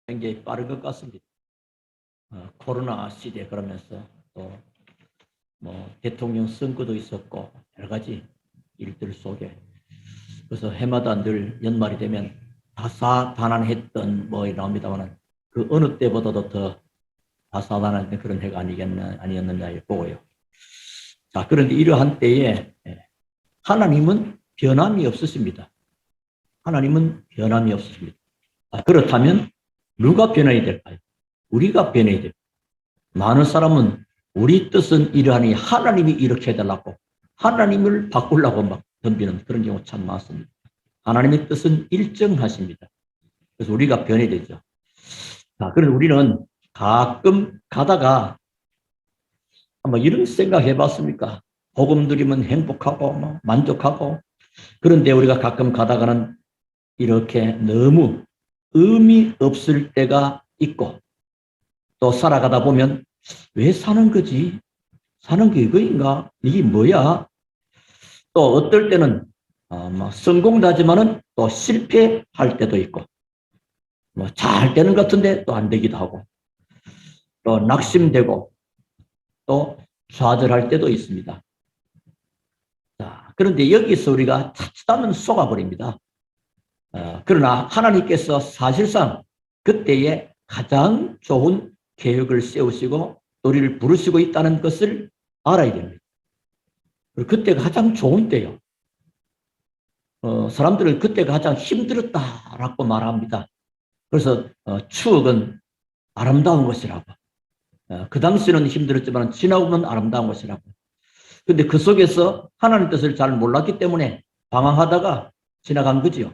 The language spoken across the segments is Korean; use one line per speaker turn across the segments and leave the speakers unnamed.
굉장히 빠른 것 같습니다. 코로나 시대 그러면서 또 뭐 대통령 선거도 있었고 여러 가지 일들 속에 그래서 해마다 늘 연말이 되면 다사다난했던 뭐 나옵니다만은 그 어느 때보다도 더 다사다난 그런 해가 아니었느냐 보고요. 자, 그런데 이러한 때에 하나님은 변함이 없으십니다. 하나님은 변함이 없으십니다. 그렇다면 누가 변해야 될까요? 우리가 변해야 됩니다. 많은 사람은 우리 뜻은 이러하니 하나님이 이렇게 해달라고 하나님을 바꾸려고 막 덤비는 그런 경우 참 많습니다. 하나님의 뜻은 일정하십니다. 그래서 우리가 변해야 되죠. 자, 그래서 우리는 가끔 가다가 한번 이런 생각 해봤습니까? 복음 드리면 행복하고 만족하고 그런데 우리가 가끔 가다가는 이렇게 너무 의미 없을 때가 있고 또 살아가다 보면 왜 사는 거지? 사는 게 이거인가? 이게 뭐야? 또 어떨 때는 성공하지만은 또 실패할 때도 있고 뭐 잘 되는 것 같은데 또 안 되기도 하고 또 낙심되고 또 좌절할 때도 있습니다. 자, 그런데 여기서 우리가 찾다면 속아버립니다. 그러나 하나님께서 사실상 그때에 가장 좋은 계획을 세우시고 우리를 부르시고 있다는 것을 알아야 됩니다. 그때가 가장 좋은 때요. 사람들은 그때가 가장 힘들었다라고 말합니다. 그래서 추억은 아름다운 것이라고. 그 당시는 힘들었지만 지나보면 아름다운 것이라고. 근데 그 속에서 하나님 뜻을 잘 몰랐기 때문에 방황하다가 지나간 거지요.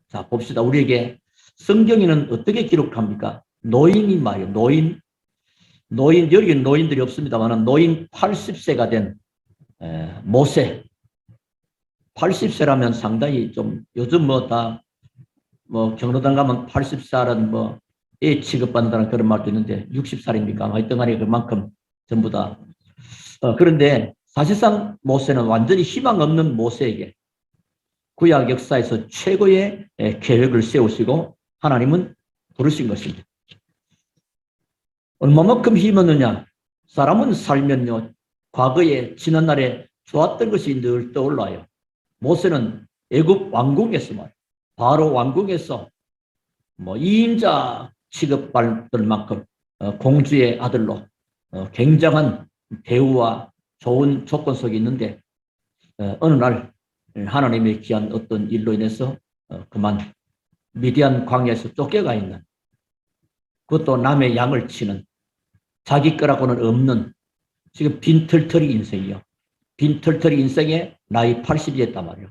자, 봅시다. 우리에게 성경에는 어떻게 기록합니까? 노인이 말이에요. 노인, 여기는 노인들이 없습니다만 노인 80세가 된 모세. 80세라면 상당히 좀 요즘 경로당 가면 80살은 애 취급받는다는 그런 말도 있는데 60살입니까? 하여튼 간에 그만큼 전부 다. 그런데 사실상 모세는 완전히 희망 없는 모세에게 구약 역사에서 최고의 계획을 세우시고 하나님은 부르신 것입니다. 얼마만큼 힘었느냐? 사람은 살면요. 과거에 지난날에 좋았던 것이 늘 떠올라요. 모세는 애굽 왕궁에서 바로 왕궁에서 2인자 취급받을 만큼 공주의 아들로 굉장한 대우와 좋은 조건 속에 있는데 어느 날 하나님의 귀한 어떤 일로 인해서 그만 미디안 광야에서 쫓겨가 있는 그것도 남의 양을 치는 자기 거라고는 없는 지금 빈털터리 인생이요. 빈털터리 인생에 나이 80이 했단 말이에요.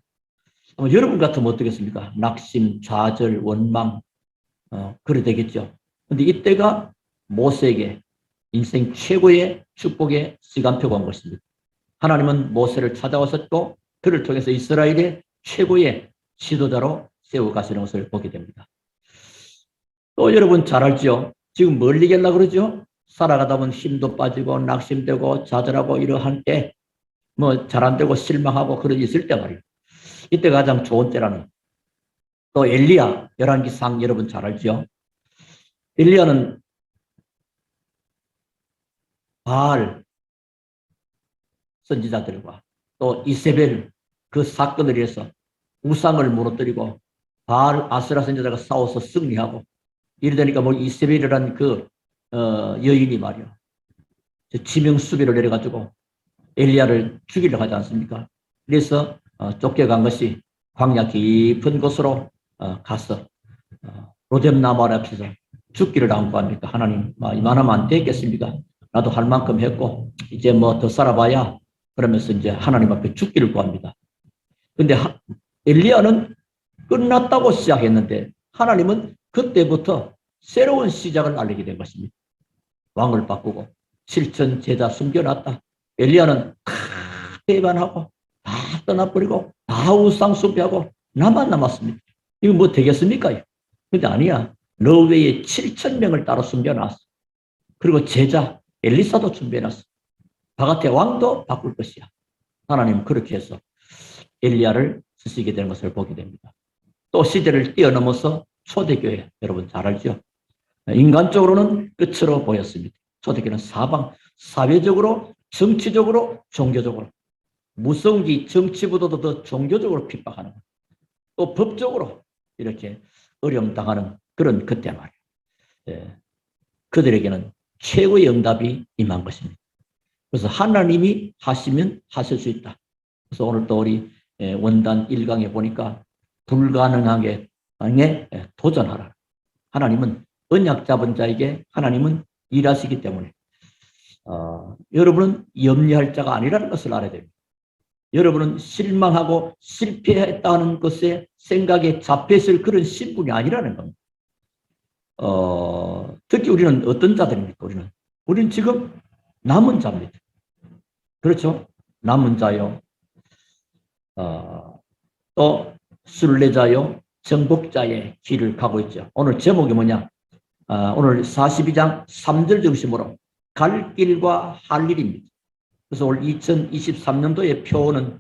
여러분 같으면 어떻겠습니까? 낙심, 좌절, 원망 그래 되겠죠. 그런데 이때가 모세에게 인생 최고의 축복의 시간표가 온 것입니다. 하나님은 모세를 찾아오셨고 그를 통해서 이스라엘의 최고의 지도자로 세워가시는 것을 보게 됩니다. 또 여러분 잘 알죠? 지금 뭘 얘기하려고 그러죠? 살아가다 보면 힘도 빠지고 낙심되고 좌절하고 이러한 때 잘 안 되고 실망하고 그런 있을 때 말이에요. 이때 가장 좋은 때라는 또 엘리야 11기상 여러분 잘 알죠? 엘리야는 바알 선지자들과 또 이세벨 그 사건을 위해서 우상을 무너뜨리고 바알 아스라 선지자가 싸워서 승리하고 이러다니까 이세벨이라는 그 여인이 말이요. 지명 수비를 내려가지고 엘리야를 죽이려고 하지 않습니까? 그래서 쫓겨간 것이 광야 깊은 곳으로 가서 로뎀나무 앞에서 죽기를 당부합니까? 하나님 이만하면 안 되겠습니까? 나도 할 만큼 했고 이제 더 살아봐야 그러면서 이제 하나님 앞에 죽기를 구합니다. 근데 엘리야는 끝났다고 시작했는데 하나님은 그때부터 새로운 시작을 알리게 된 것입니다. 왕을 바꾸고 7천 제자 숨겨놨다. 엘리야는 대반하고 다 떠나버리고 다 우상 숭배하고 나만 남았습니다. 이거 되겠습니까? 근데 아니야. 너 외에 7천 명을 따로 숨겨놨어. 그리고 제자 엘리사도 준비해놨어. 바깥에 왕도 바꿀 것이야. 하나님 그렇게 해서 엘리야를 쓰시게 되는 것을 보게 됩니다. 또 시대를 뛰어넘어서 초대교회 여러분 잘 알죠? 인간적으로는 끝으로 보였습니다. 초대교회는 사회적으로, 정치적으로, 종교적으로 무서운 게 정치보다도 더 종교적으로 핍박하는 거예요. 또 법적으로 이렇게 어려움 당하는 그런 그때 말이에요. 예. 그들에게는 최고의 응답이 임한 것입니다. 그래서 하나님이 하시면 하실 수 있다. 그래서 오늘 또 우리 원단 1강에 보니까 불가능하게 도전하라. 하나님은 언약 잡은 자에게 하나님은 일하시기 때문에 여러분은 염려할 자가 아니라는 것을 알아야 됩니다. 여러분은 실망하고 실패했다는 것에 생각에 잡혀있을 그런 신분이 아니라는 겁니다. 특히 우리는 어떤 자들입니까? 우리는 지금 남은 자입니다. 그렇죠? 남은 자요. 또 순례자요. 정복자의 길을 가고 있죠. 오늘 제목이 뭐냐? 오늘 42장 3절 중심으로 갈 길과 할 일입니다. 그래서 올 2023년도의 표어는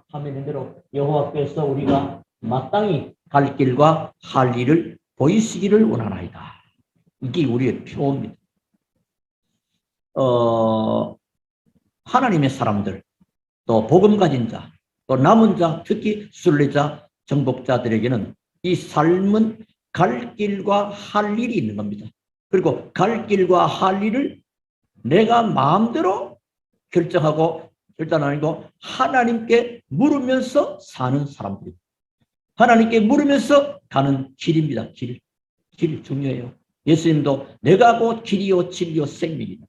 화면에 대로 여호와께서 우리가 마땅히 갈 길과 할 일을 보이시기를 원하나이다. 이게 우리의 표어입니다. 하나님의 사람들, 또 복음 가진 자, 또 남은 자, 특히 순례자, 정복자들에게는 이 삶은 갈 길과 할 일이 있는 겁니다. 그리고 갈 길과 할 일을 내가 마음대로 결정하고 결단 아니고 하나님께 물으면서 사는 사람들입니다. 하나님께 물으면서 가는 길입니다. 길 중요해요. 예수님도 내가 곧 길이요 진리요 생명이다.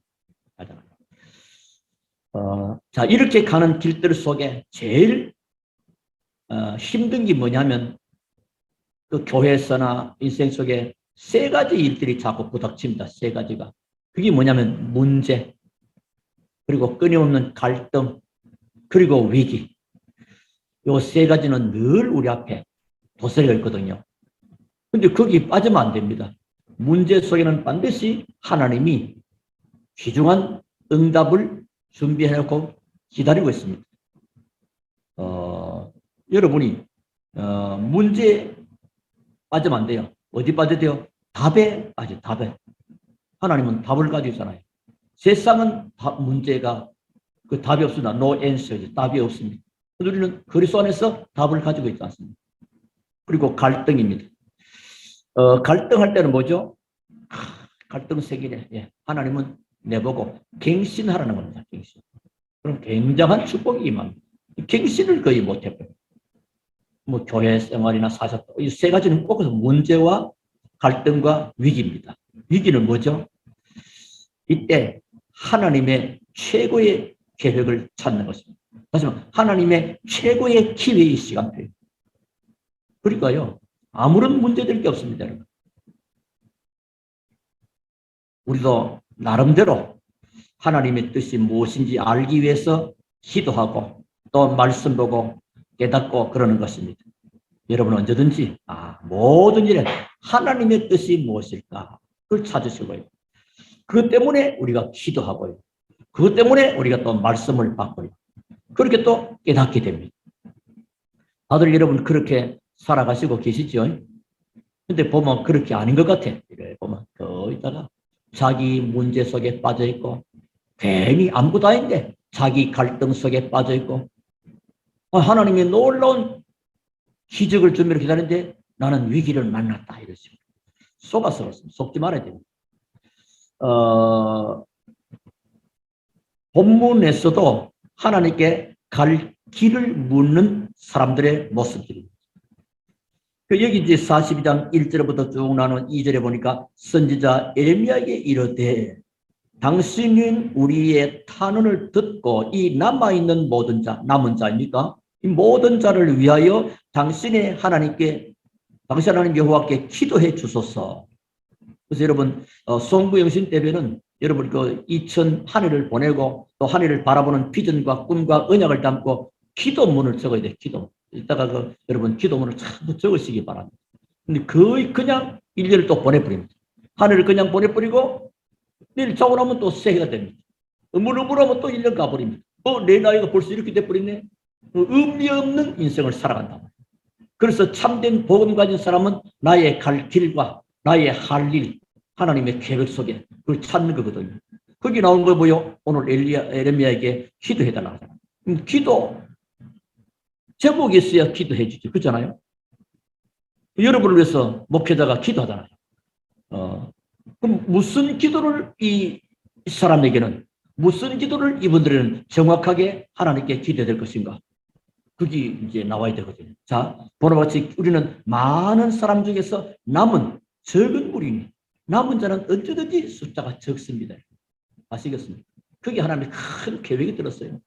자, 이렇게 가는 길들 속에 제일 힘든 게 뭐냐면 그 교회에서나 인생 속에 세 가지 일들이 자꾸 부닥칩니다. 세 가지가. 그게 뭐냐면 문제, 그리고 끊임없는 갈등, 그리고 위기. 요 세 가지는 늘 우리 앞에 도사리가 있거든요. 근데 거기 빠지면 안 됩니다. 문제 속에는 반드시 하나님이 귀중한 응답을 준비해놓고 기다리고 있습니다. 여러분이 문제에 빠지면 안 돼요. 어디 빠져야 돼요? 답에 빠져, 답에. 하나님은 답을 가지고 있잖아요. 세상은 문제가 그 답이 없습니다. No answer, 답이 없습니다. 우리는 그리스도 안에서 답을 가지고 있지 않습니다. 그리고 갈등입니다. 갈등할 때는 뭐죠? 갈등 세계에 하나님은 내보고 갱신하라는 겁니다. 갱신. 그럼 굉장한 축복이 임합니다. 갱신을 거의 못해버려요. 뭐 교회 생활이나 사사 이 세 가지는 꼭 문제와 갈등과 위기입니다. 위기는 뭐죠? 이때 하나님의 최고의 계획을 찾는 것입니다. 다시 말하면 하나님의 최고의 기회의 시간표예요. 그러니까요, 아무런 문제될 게 없습니다. 여러분. 우리도 나름대로 하나님의 뜻이 무엇인지 알기 위해서 기도하고 또 말씀 보고 깨닫고 그러는 것입니다. 여러분은 언제든지 모든 일에 하나님의 뜻이 무엇일까 그걸 찾으시고요. 그것 때문에 우리가 기도하고요. 그것 때문에 우리가 또 말씀을 받고요. 그렇게 또 깨닫게 됩니다. 다들 여러분 그렇게 살아가시고 계시죠? 근데 보면 그렇게 아닌 것 같아. 이래 보면 더 있다가 자기 문제 속에 빠져 있고 괜히 아무것도 아닌데 자기 갈등 속에 빠져 있고 하나님의 놀라운 기적을 준비를 기다리는데 나는 위기를 만났다 이러죠. 속았습니다. 속지 말아야 됩니다. 본문에서도 하나님께 갈 길을 묻는 사람들의 모습들입니다. 여기 이제 42장 1절부터 쭉 나눈 2절에 보니까 선지자 에레미야에게 이르되 당신은 우리의 탄원을 듣고 이 남아있는 모든 자, 남은 자입니까? 이 모든 자를 위하여 당신의 하나님께, 당신 하나님 여호와께 기도해 주소서. 그래서 여러분, 송구영신 대회는 여러분 그 2000 한 해를 보내고 또 한 해를 바라보는 비전과 꿈과 언약을 담고 기도문을 적어야 돼요. 기도. 이따가 여러분 기도문을 참 적으시기 바랍니다. 근데 거의 그냥 1년을 또 보내버립니다. 한 해를 그냥 보내버리고 내일 자고 나면 또 새해가 됩니다. 우물우물하면 또 1년 가버립니다. 내 나이가 벌써 이렇게 돼버렸네. 의미 없는 인생을 살아간다. 그래서 참된 복음 가진 사람은 나의 갈 길과 나의 할 일, 하나님의 계획 속에 그걸 찾는 거거든요. 거기 나온 거 뭐요? 오늘 에레미야에게 기도해달라고 하잖아요. 기도 제목이 있어야 기도해 주죠. 그렇잖아요. 여러분을 위해서 목회자가 기도하잖아요. 그럼 무슨 기도를 이 사람에게는 무슨 기도를 이분들은 정확하게 하나님께 기도해야 될 것인가? 그게 이제 나와야 되거든요. 자, 보는 같이 우리는 많은 사람 중에서 남은 적은 무리니 남은 자는 어쩌든지 숫자가 적습니다. 아시겠습니까? 그게 하나님의 큰 계획이 들었어요.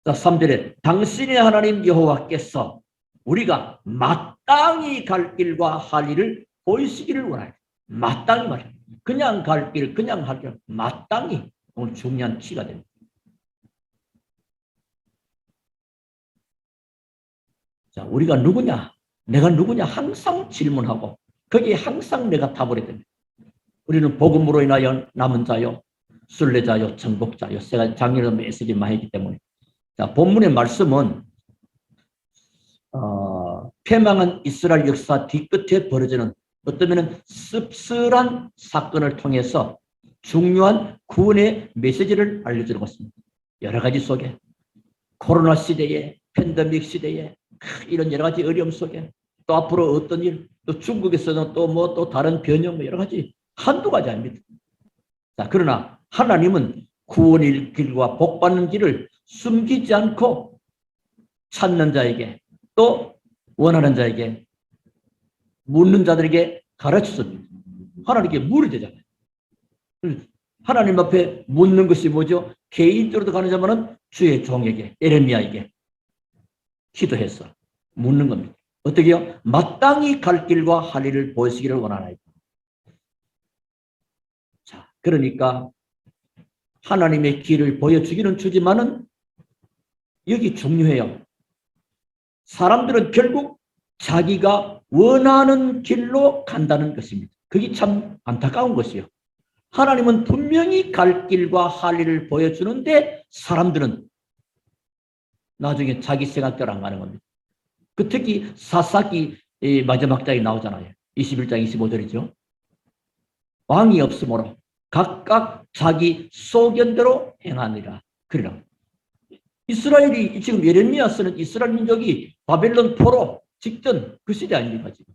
자, 3절에 당신의 하나님 여호와께서 우리가 마땅히 갈 길과 할 일을 보이시기를 원하요. 마땅히 말이야. 그냥 갈 길, 그냥 할 길, 마땅히 오늘 중요한 키가 됩니다. 자, 우리가 누구냐? 내가 누구냐? 항상 질문하고 거기에 항상 내가 답을 해야 됩니다. 우리는 복음으로 인하여 남은 자요, 순례자요, 정복자요. 제가 작년에 메시지 많이 했기 때문에. 자, 본문의 말씀은 패망한 이스라엘 역사 뒤끝에 벌어지는 어쩌면 씁쓸한 사건을 통해서 중요한 구원의 메시지를 알려주는 것입니다. 여러 가지 속에 코로나 시대에 팬데믹 시대에 이런 여러 가지 어려움 속에 또 앞으로 어떤 일, 또 중국에서는 또 다른 변형 여러 가지 한두 가지 아닙니다. 자, 그러나 하나님은 구원의 길과 복받는 길을 숨기지 않고 찾는 자에게 또 원하는 자에게 묻는 자들에게 가르쳤습니다. 하나님께 물어야 되잖아요. 하나님 앞에 묻는 것이 뭐죠? 개인적으로 가는 자만은 주의 종에게 에레미야에게 기도해서 묻는 겁니다. 어떻게요? 마땅히 갈 길과 할 일을 보시기를 원하나이다. 자, 그러니까 하나님의 길을 보여주기는 주지만은 여기 중요해요. 사람들은 결국 자기가 원하는 길로 간다는 것입니다. 그게 참 안타까운 것이요. 하나님은 분명히 갈 길과 할 일을 보여주는데 사람들은 나중에 자기 생각대로 안 가는 겁니다. 그 특히 사사기 마지막 장에 나오잖아요. 21장 25절이죠. 왕이 없으므로 각각 자기 소견대로 행하니라. 그러라. 이스라엘이 지금 예레미야 쓰는 이스라엘 민족이 바벨론 포로 직전 그 시대 아닙니까 지금.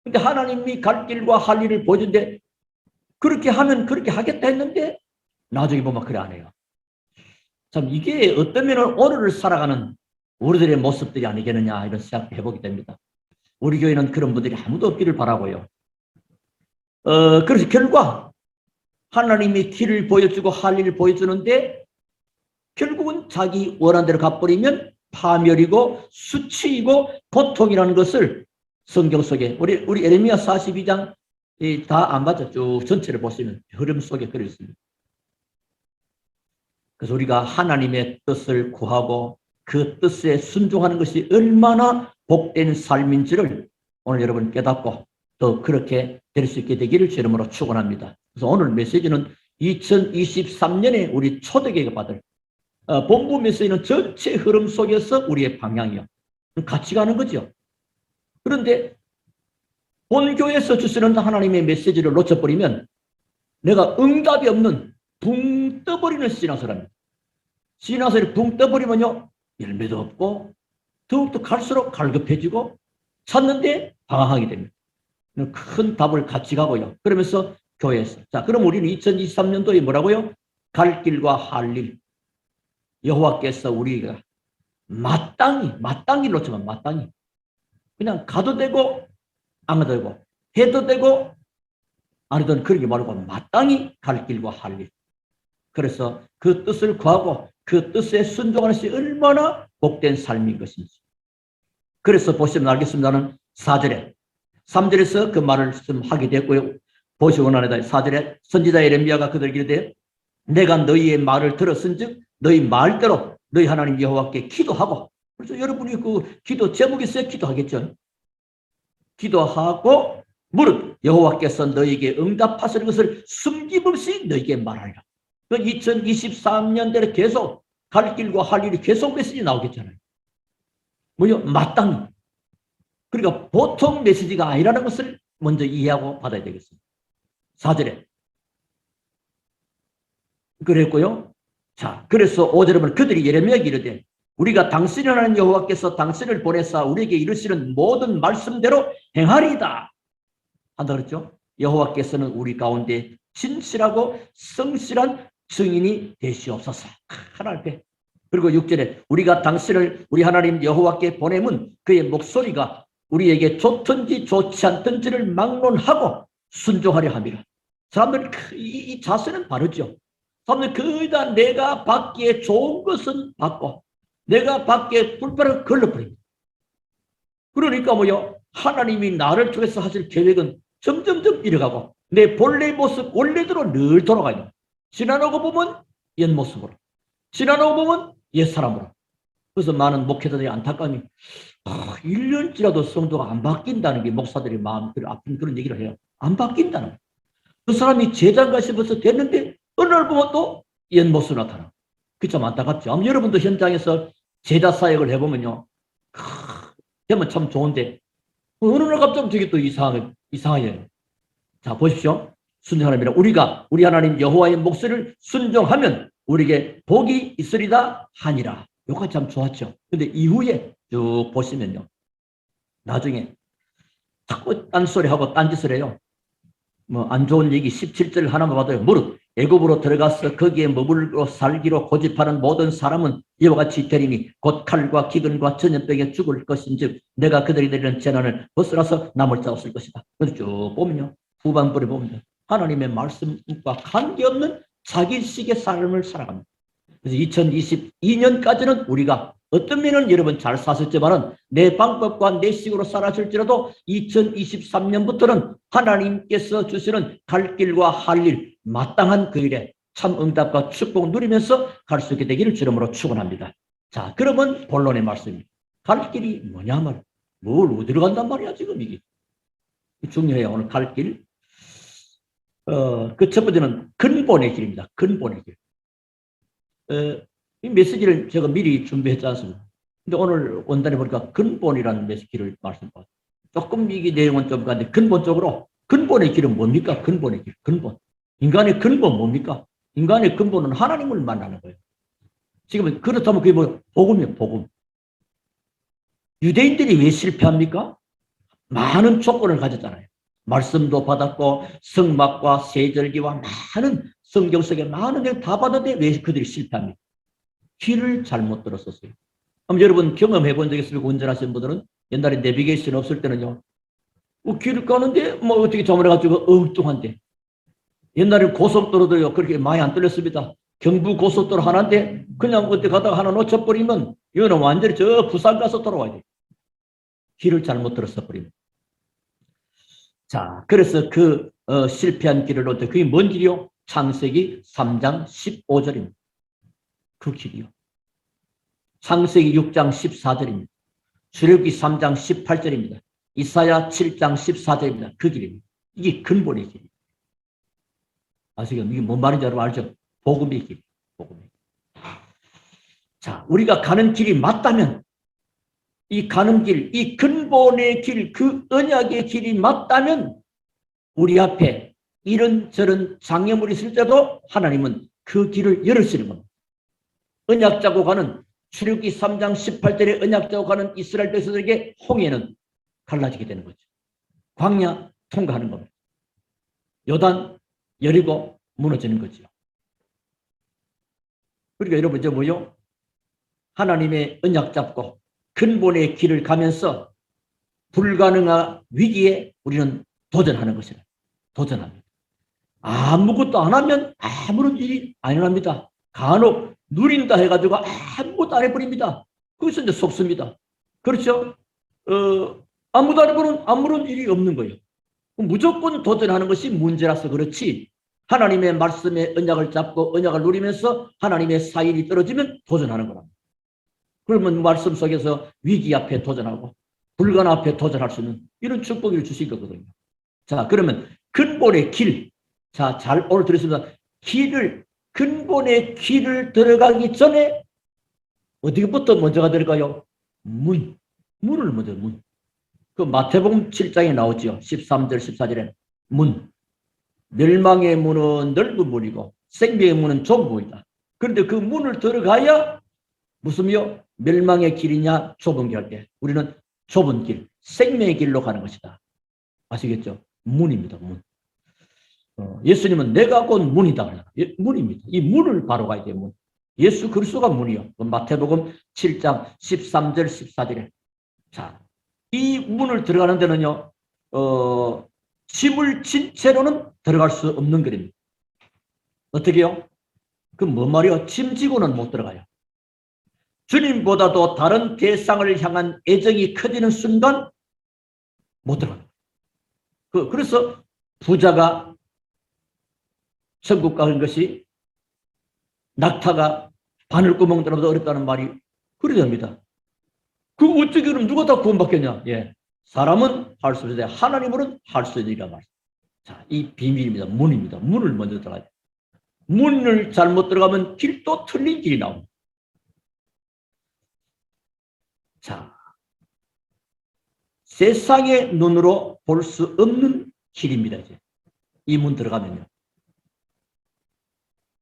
근데 하나님이 갈 길과 할 일을 보여준데 그렇게 하면 그렇게 하겠다 했는데 나중에 보면 그래 안 해요. 참 이게 어떤 면은 오늘을 살아가는 우리들의 모습들이 아니겠느냐 이런 생각도 해보게 됩니다. 우리 교회는 그런 분들이 아무도 없기를 바라고요. 그래서 결과 하나님이 길을 보여주고 할 일을 보여주는데 결국은 자기 원하는 대로 가버리면 파멸이고 수치이고 고통이라는 것을 성경 속에 우리 에레미야 42장 다 안 봤죠? 쭉 전체를 보시면 흐름 속에 그려 있습니다. 그래서 우리가 하나님의 뜻을 구하고 그 뜻에 순종하는 것이 얼마나 복된 삶인지를 오늘 여러분 깨닫고 또 그렇게 될 수 있게 되기를 주 이름으로 축원합니다. 그래서 오늘 메시지는 2023년에 우리 초대교회가 받을 본부 메시지는 전체 흐름 속에서 우리의 방향이요. 같이 가는 거죠. 그런데 본교에서 주시는 하나님의 메시지를 놓쳐버리면 내가 응답이 없는 붕 떠버리는 신앙생활입니다. 신앙생활이 붕 떠버리면요. 열매도 없고 더욱더 갈수록 갈급해지고 찾는데 방황하게 됩니다. 큰 답을 같이 가고요. 그러면서 교회에서. 자, 그럼 우리는 2023년도에 뭐라고요? 갈 길과 할 일. 여호와께서 우리가 마땅히 놓치면 마땅히. 그냥 가도 되고 안 가도 되고 해도 되고 안 해도 그러게 말고 마땅히 갈 길과 할 일. 그래서 그 뜻을 구하고 그 뜻에 순종하는 것이 얼마나 복된 삶인 것인지. 그래서 보시면 알겠습니다는 4절에 3절에서 그 말을 좀 하게 됐고요. 보시고 나니까 4절에 선지자 예레미야가 그들에게 이르되 내가 너희의 말을 들었은즉 너희 말대로 너희 하나님 여호와께 기도하고 그래서 여러분이 그 기도 제목이 있어야 기도하겠죠. 기도하고 무릇 여호와께서 너희에게 응답하시는 것을 숨김없이 너희에게 말하리라. 2023년대로 계속 갈 길과 할 일이 계속 메시지 나오겠잖아요. 뭐요? 마땅히. 그러니까 보통 메시지가 아니라는 것을 먼저 이해하고 받아야 되겠습니다. 4절에 그랬고요. 자, 그래서 5절에 보면 그들이 예레미야에게 이르되 우리가 당신이 하나님 여호와께서 당신을 보내사 우리에게 이르시는 모든 말씀대로 행하리이다 한다 그랬죠. 여호와께서는 우리 가운데 진실하고 성실한 증인이 되시옵소서. 하나님. 그리고 6절에 우리가 당신을 우리 하나님 여호와께 보내면 그의 목소리가 우리에게 좋든지 좋지 않든지를 막론하고 순종하려 함이라. 사람들은 이 자세는 바르죠. 사람들은 거의 다 내가 받기에 좋은 것은 받고 내가 받기에 불편을 걸러버립니다. 그러니까 뭐요? 하나님이 나를 통해서 하실 계획은 점점점 이뤄가고 내 본래 모습 원래대로 늘 돌아가요. 지나가고 보면 옛 모습으로, 지나가고 보면 옛 사람으로. 그래서 많은 목회자들이 안타까움이 1년치라도 성도가 안 바뀐다는 게 목사들이 마음 아픈 그런 얘기를 해요. 안 바뀐다는 거예요. 그 사람이 제장가시 벌써 됐는데 어느 날 보면 또 옛 모습 나타나. 그 참 안타깝죠. 아마 여러분도 현장에서 제자 사역을 해보면요. 되면 참 좋은데 어느 날 갑자기 저게 또 이상해요. 자, 보십시오. 순종하랍니다. 우리가 우리 하나님 여호와의 목소리를 순종하면 우리에게 복이 있으리다 하니라. 요거 참 좋았죠. 근데 이후에 쭉 보시면요. 나중에 자꾸 딴소리하고 딴짓을 해요. 뭐 안 좋은 얘기 17절 하나만 봐도요. 무릇 애굽으로 들어가서 거기에 머물고 살기로 고집하는 모든 사람은 이와 같이 되리니 곧 칼과 기근과 전염병에 죽을 것인즉 내가 그들이 내리는 재난을 벗어나서 남을 자 없을 것이다. 그래서 쭉 보면요. 후반부를 보면 하나님의 말씀과 관계없는 자기식의 삶을 살아갑니다. 그래서 2022년까지는 우리가 어떤 면은 여러분 잘 사셨지만은 내 방법과 내 식으로 살아줄지라도 2023년부터는 하나님께서 주시는 갈 길과 할 일, 마땅한 그 일에 참 응답과 축복 누리면서 갈 수 있게 되기를 주름으로 축원합니다. 자, 그러면 본론의 말씀입니다. 갈 길이 뭐냐 말, 뭘 어디로 간단 말이야 지금 이게 중요해요. 오늘 갈 길. 그 첫 번째는 근본의 길입니다. 근본의 길. 이 메시지를 제가 미리 준비했지 않습니까? 근데 오늘 원단에 보니까 근본이라는 메시지를 말씀드렸어요. 조금 이게 내용은 좀 간데 근본적으로 근본의 길은 뭡니까? 근본의 길, 근본. 인간의 근본 뭡니까? 인간의 근본은 하나님을 만나는 거예요. 지금 그렇다면 그게 뭐 복음이에요, 복음. 유대인들이 왜 실패합니까? 많은 조건을 가졌잖아요. 말씀도 받았고 성막과 세절기와 많은 성경 속에 많은 내용 다 받았는데 왜 그들이 실패합니까? 길을 잘못 들었었어요. 그럼 여러분 경험해 본 적 있습니까? 운전하시는 분들은 옛날에 내비게이션 없을 때는요. 길을 가는데 뭐 어떻게 잘못해가지고 엉뚱한데 옛날에 고속도로도요 그렇게 많이 안 뚫렸습니다. 경부 고속도로 하나인데 그냥 어디 가다가 하나 놓쳐버리면 이거는 완전히 저 부산 가서 돌아와야 돼요. 길을 잘못 들었어 버립니다. 자, 그래서 그 실패한 길을 어떻게 그게 뭔 길이요? 창세기 3장 15절입니다. 그 길이요. 창세기 6장 14절입니다. 출애굽기 3장 18절입니다. 이사야 7장 14절입니다. 그 길입니다. 이게 근본의 길입니다. 아시겠죠? 이게 뭔 말인지 여러분 알죠? 복음의 길. 복음의 길. 자, 우리가 가는 길이 맞다면 이 가는 길, 이 근본의 길, 그 언약의 길이 맞다면 우리 앞에 이런저런 장애물이 있을 때도 하나님은 그 길을 열으시는 겁니다. 언약 짜고 가는 출애굽기 3장 18절에 언약 짜고 가는 이스라엘 백성들에게 홍해는 갈라지게 되는 거죠. 광야 통과하는 겁니다. 요단 여리고 무너지는 거죠. 그러니까 여러분 이제 뭐요? 하나님의 언약 잡고 근본의 길을 가면서 불가능한 위기에 우리는 도전하는 것이다. 도전합니다. 아무것도 안 하면 아무런 일이 안 일어납니다. 간혹 누린다 해가지고 아무것도 안 해버립니다. 거기서 이제 속습니다. 그렇죠? 아무도 안 해보는 아무런 일이 없는 거예요. 무조건 도전하는 것이 문제라서 그렇지 하나님의 말씀에 언약을 잡고 언약을 누리면서 하나님의 사일이 떨어지면 도전하는 거랍니다. 그러면 말씀 속에서 위기 앞에 도전하고 불가능 앞에 도전할 수 있는 이런 축복을 주신 거거든요. 자, 그러면 근본의 길. 자, 잘 오늘 들었습니다. 근본의 길을 들어가기 전에 어디부터 먼저가 될까요? 문을 먼저 문. 그 마태복음 7장에 나오죠. 13절 14절에 문, 멸망의 문은 넓은 문이고 생명의 문은 좁은 문이다. 그런데 그 문을 들어가야 무슨요? 멸망의 길이냐 좁은 길. 우리는 좁은 길, 생명의 길로 가는 것이다. 아시겠죠? 문입니다. 문. 예수님은 내가 곧 문이다. 문입니다. 이 문을 바로 가야 돼요. 문. 예수 그리스도가 문이요. 마태복음 7장 13절 14절에 자, 이 문을 들어가는 데는요. 짐을 진 채로는 들어갈 수 없는 길입니다. 어떻게요? 그 뭔 말이요? 짐 지고는 못 들어가요. 주님보다도 다른 대상을 향한 애정이 커지는 순간 못 들어가요. 그래서 부자가 천국 가는 것이 낙타가 바늘구멍 들어도 어렵다는 말이 그러답니다. 그 어떻게 그럼 누가 다 구원받겠냐? 예. 사람은 할 수 없는데 하나님으로는 할 수 있느니라 말. 자, 이 비밀입니다. 문입니다. 문을 먼저 들어가야 돼. 문을 잘못 들어가면 길도 틀린 길이 나옵니다. 자, 세상의 눈으로 볼 수 없는 길입니다. 이제 이 문 들어가면요.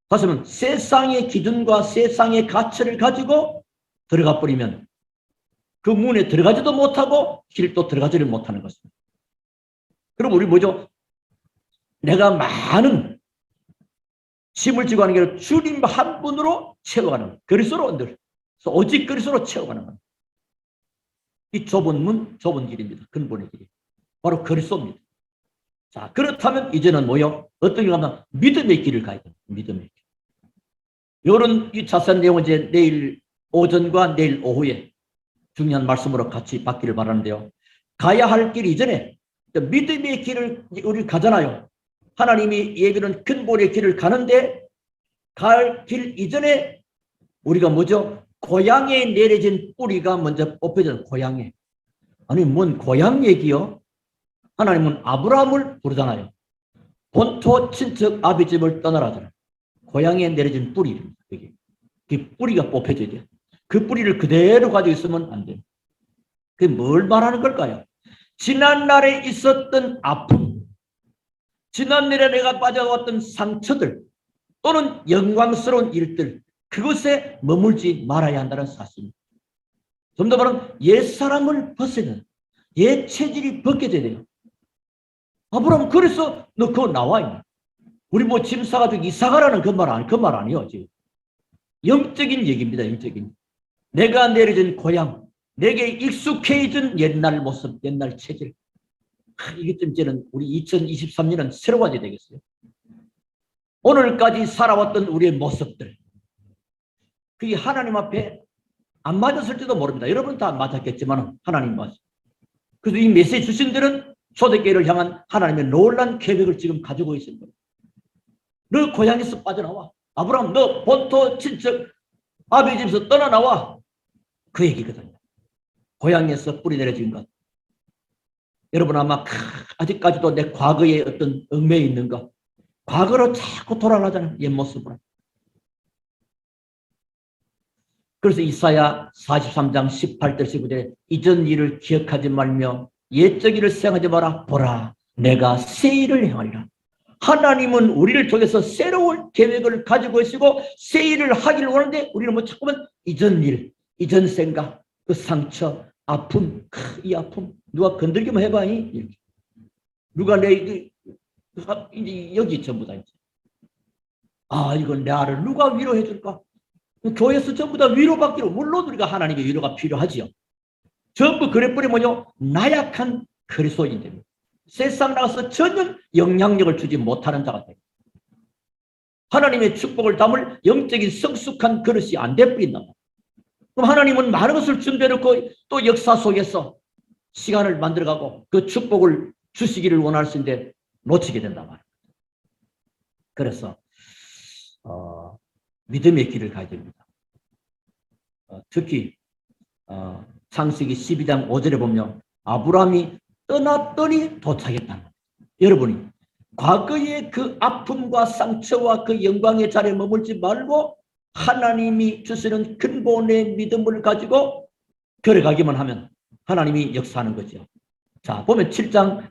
다시 말하면 세상의 기준과 세상의 가치를 가지고 들어가 버리면 그 문에 들어가지도 못하고 길도 들어가지를 못하는 것입니다. 그럼 우리 뭐죠? 내가 많은 짐을 지고 하는 게 아니라 주님 한 분으로 채워가는 그리스도로 늘 오직 그리스도로 채워가는 겁니다. 이 좁은 문, 좁은 길입니다. 근본의 길이. 바로 그리스도입니다. 자, 그렇다면 이제는 뭐요? 어떤 길 가면 믿음의 길을 가야 됩니다. 믿음의 길. 이런 이 자세한 내용은 이제 내일 오전과 내일 오후에 중요한 말씀으로 같이 받기를 바라는데요. 가야 할 길 이전에 믿음의 길을 우리 가잖아요. 하나님이 예비는 근본의 길을 가는데 갈 길 이전에 우리가 뭐죠? 고향에 내려진 뿌리가 먼저 뽑혀져요. 고향에. 아니 뭔 고향 얘기요? 하나님은 아브라함을 부르잖아요. 본토 친척 아비집을 떠나라잖아요. 고향에 내려진 뿌리입니다. 그 뿌리가 뽑혀져야 돼요. 그 뿌리를 그대로 가지고 있으면 안 돼요. 그게 뭘 말하는 걸까요? 지난날에 있었던 아픔, 지난날에 내가 빠져왔던 상처들 또는 영광스러운 일들 그것에 머물지 말아야 한다는 사실입니다. 좀 더 말하면 옛사람을 벗어야 돼요. 옛 체질이 벗겨져야 돼요. 아브라함 그래서 너 그거 나와. 우리 뭐 짐 싸가지고 이사가라는 그 말 아니에요. 지금. 영적인 얘기입니다. 영적인. 내가 내려진 고향, 내게 익숙해진 옛날 모습, 옛날 체질. 이게 좀 이제는 우리 2023년은 새로워져야 되겠어요. 오늘까지 살아왔던 우리의 모습들. 그게 하나님 앞에 안 맞았을지도 모릅니다. 여러분 다 맞았겠지만 하나님 맞아요. 그래서 이 메시지 주신 들은 초대교회를 향한 하나님의 놀라운 계획을 지금 가지고 있습니다. 너 고향에서 빠져나와. 아브라함 너 본토 친척 아비 집에서 떠나나와. 그 얘기거든요. 고향에서 뿌리 내려진 것. 여러분 아마 아직까지도 내 과거에 어떤 얽매여 있는 것. 과거로 자꾸 돌아가잖아요. 옛 모습으로. 그래서 이사야 43장 18절 19절에 이전 일을 기억하지 말며 옛적 일을 생각하지 마라. 보라 내가 새 일을 행하리라. 하나님은 우리를 통해서 새로운 계획을 가지고 계시고 새 일을 하기를 원하는데 우리는 뭐 자꾸만 이전 일, 이전 생각, 그 상처, 아픔, 이 아픔 누가 건들기만 해봐. 이렇게. 누가 내 여기 전부 다 이제. 아 이건 나를 누가 위로해 줄까? 교회에서 전부 다 위로받기로 물론 우리가 하나님의 위로가 필요하지요. 전부 그래버리 뭐냐? 나약한 그리스도인입니다. 세상 나가서 전혀 영향력을 주지 못하는 자가 됩니다. 하나님의 축복을 담을 영적인 성숙한 그릇이 안 돼버린다. 그럼 하나님은 많은 것을 준비해놓고 또 역사 속에서 시간을 만들어가고 그 축복을 주시기를 원할 수 있는데 놓치게 된단 말입니다. 그래서 믿음의 길을 가야 됩니다. 특히 창세기 12장 5절에 보면 아브라함이 떠났더니 도착했다는 거예요. 여러분이 과거의 그 아픔과 상처와 그 영광의 자리에 머물지 말고 하나님이 주시는 근본의 믿음을 가지고 걸어가기만 하면 하나님이 역사하는 거죠. 자, 보면 7장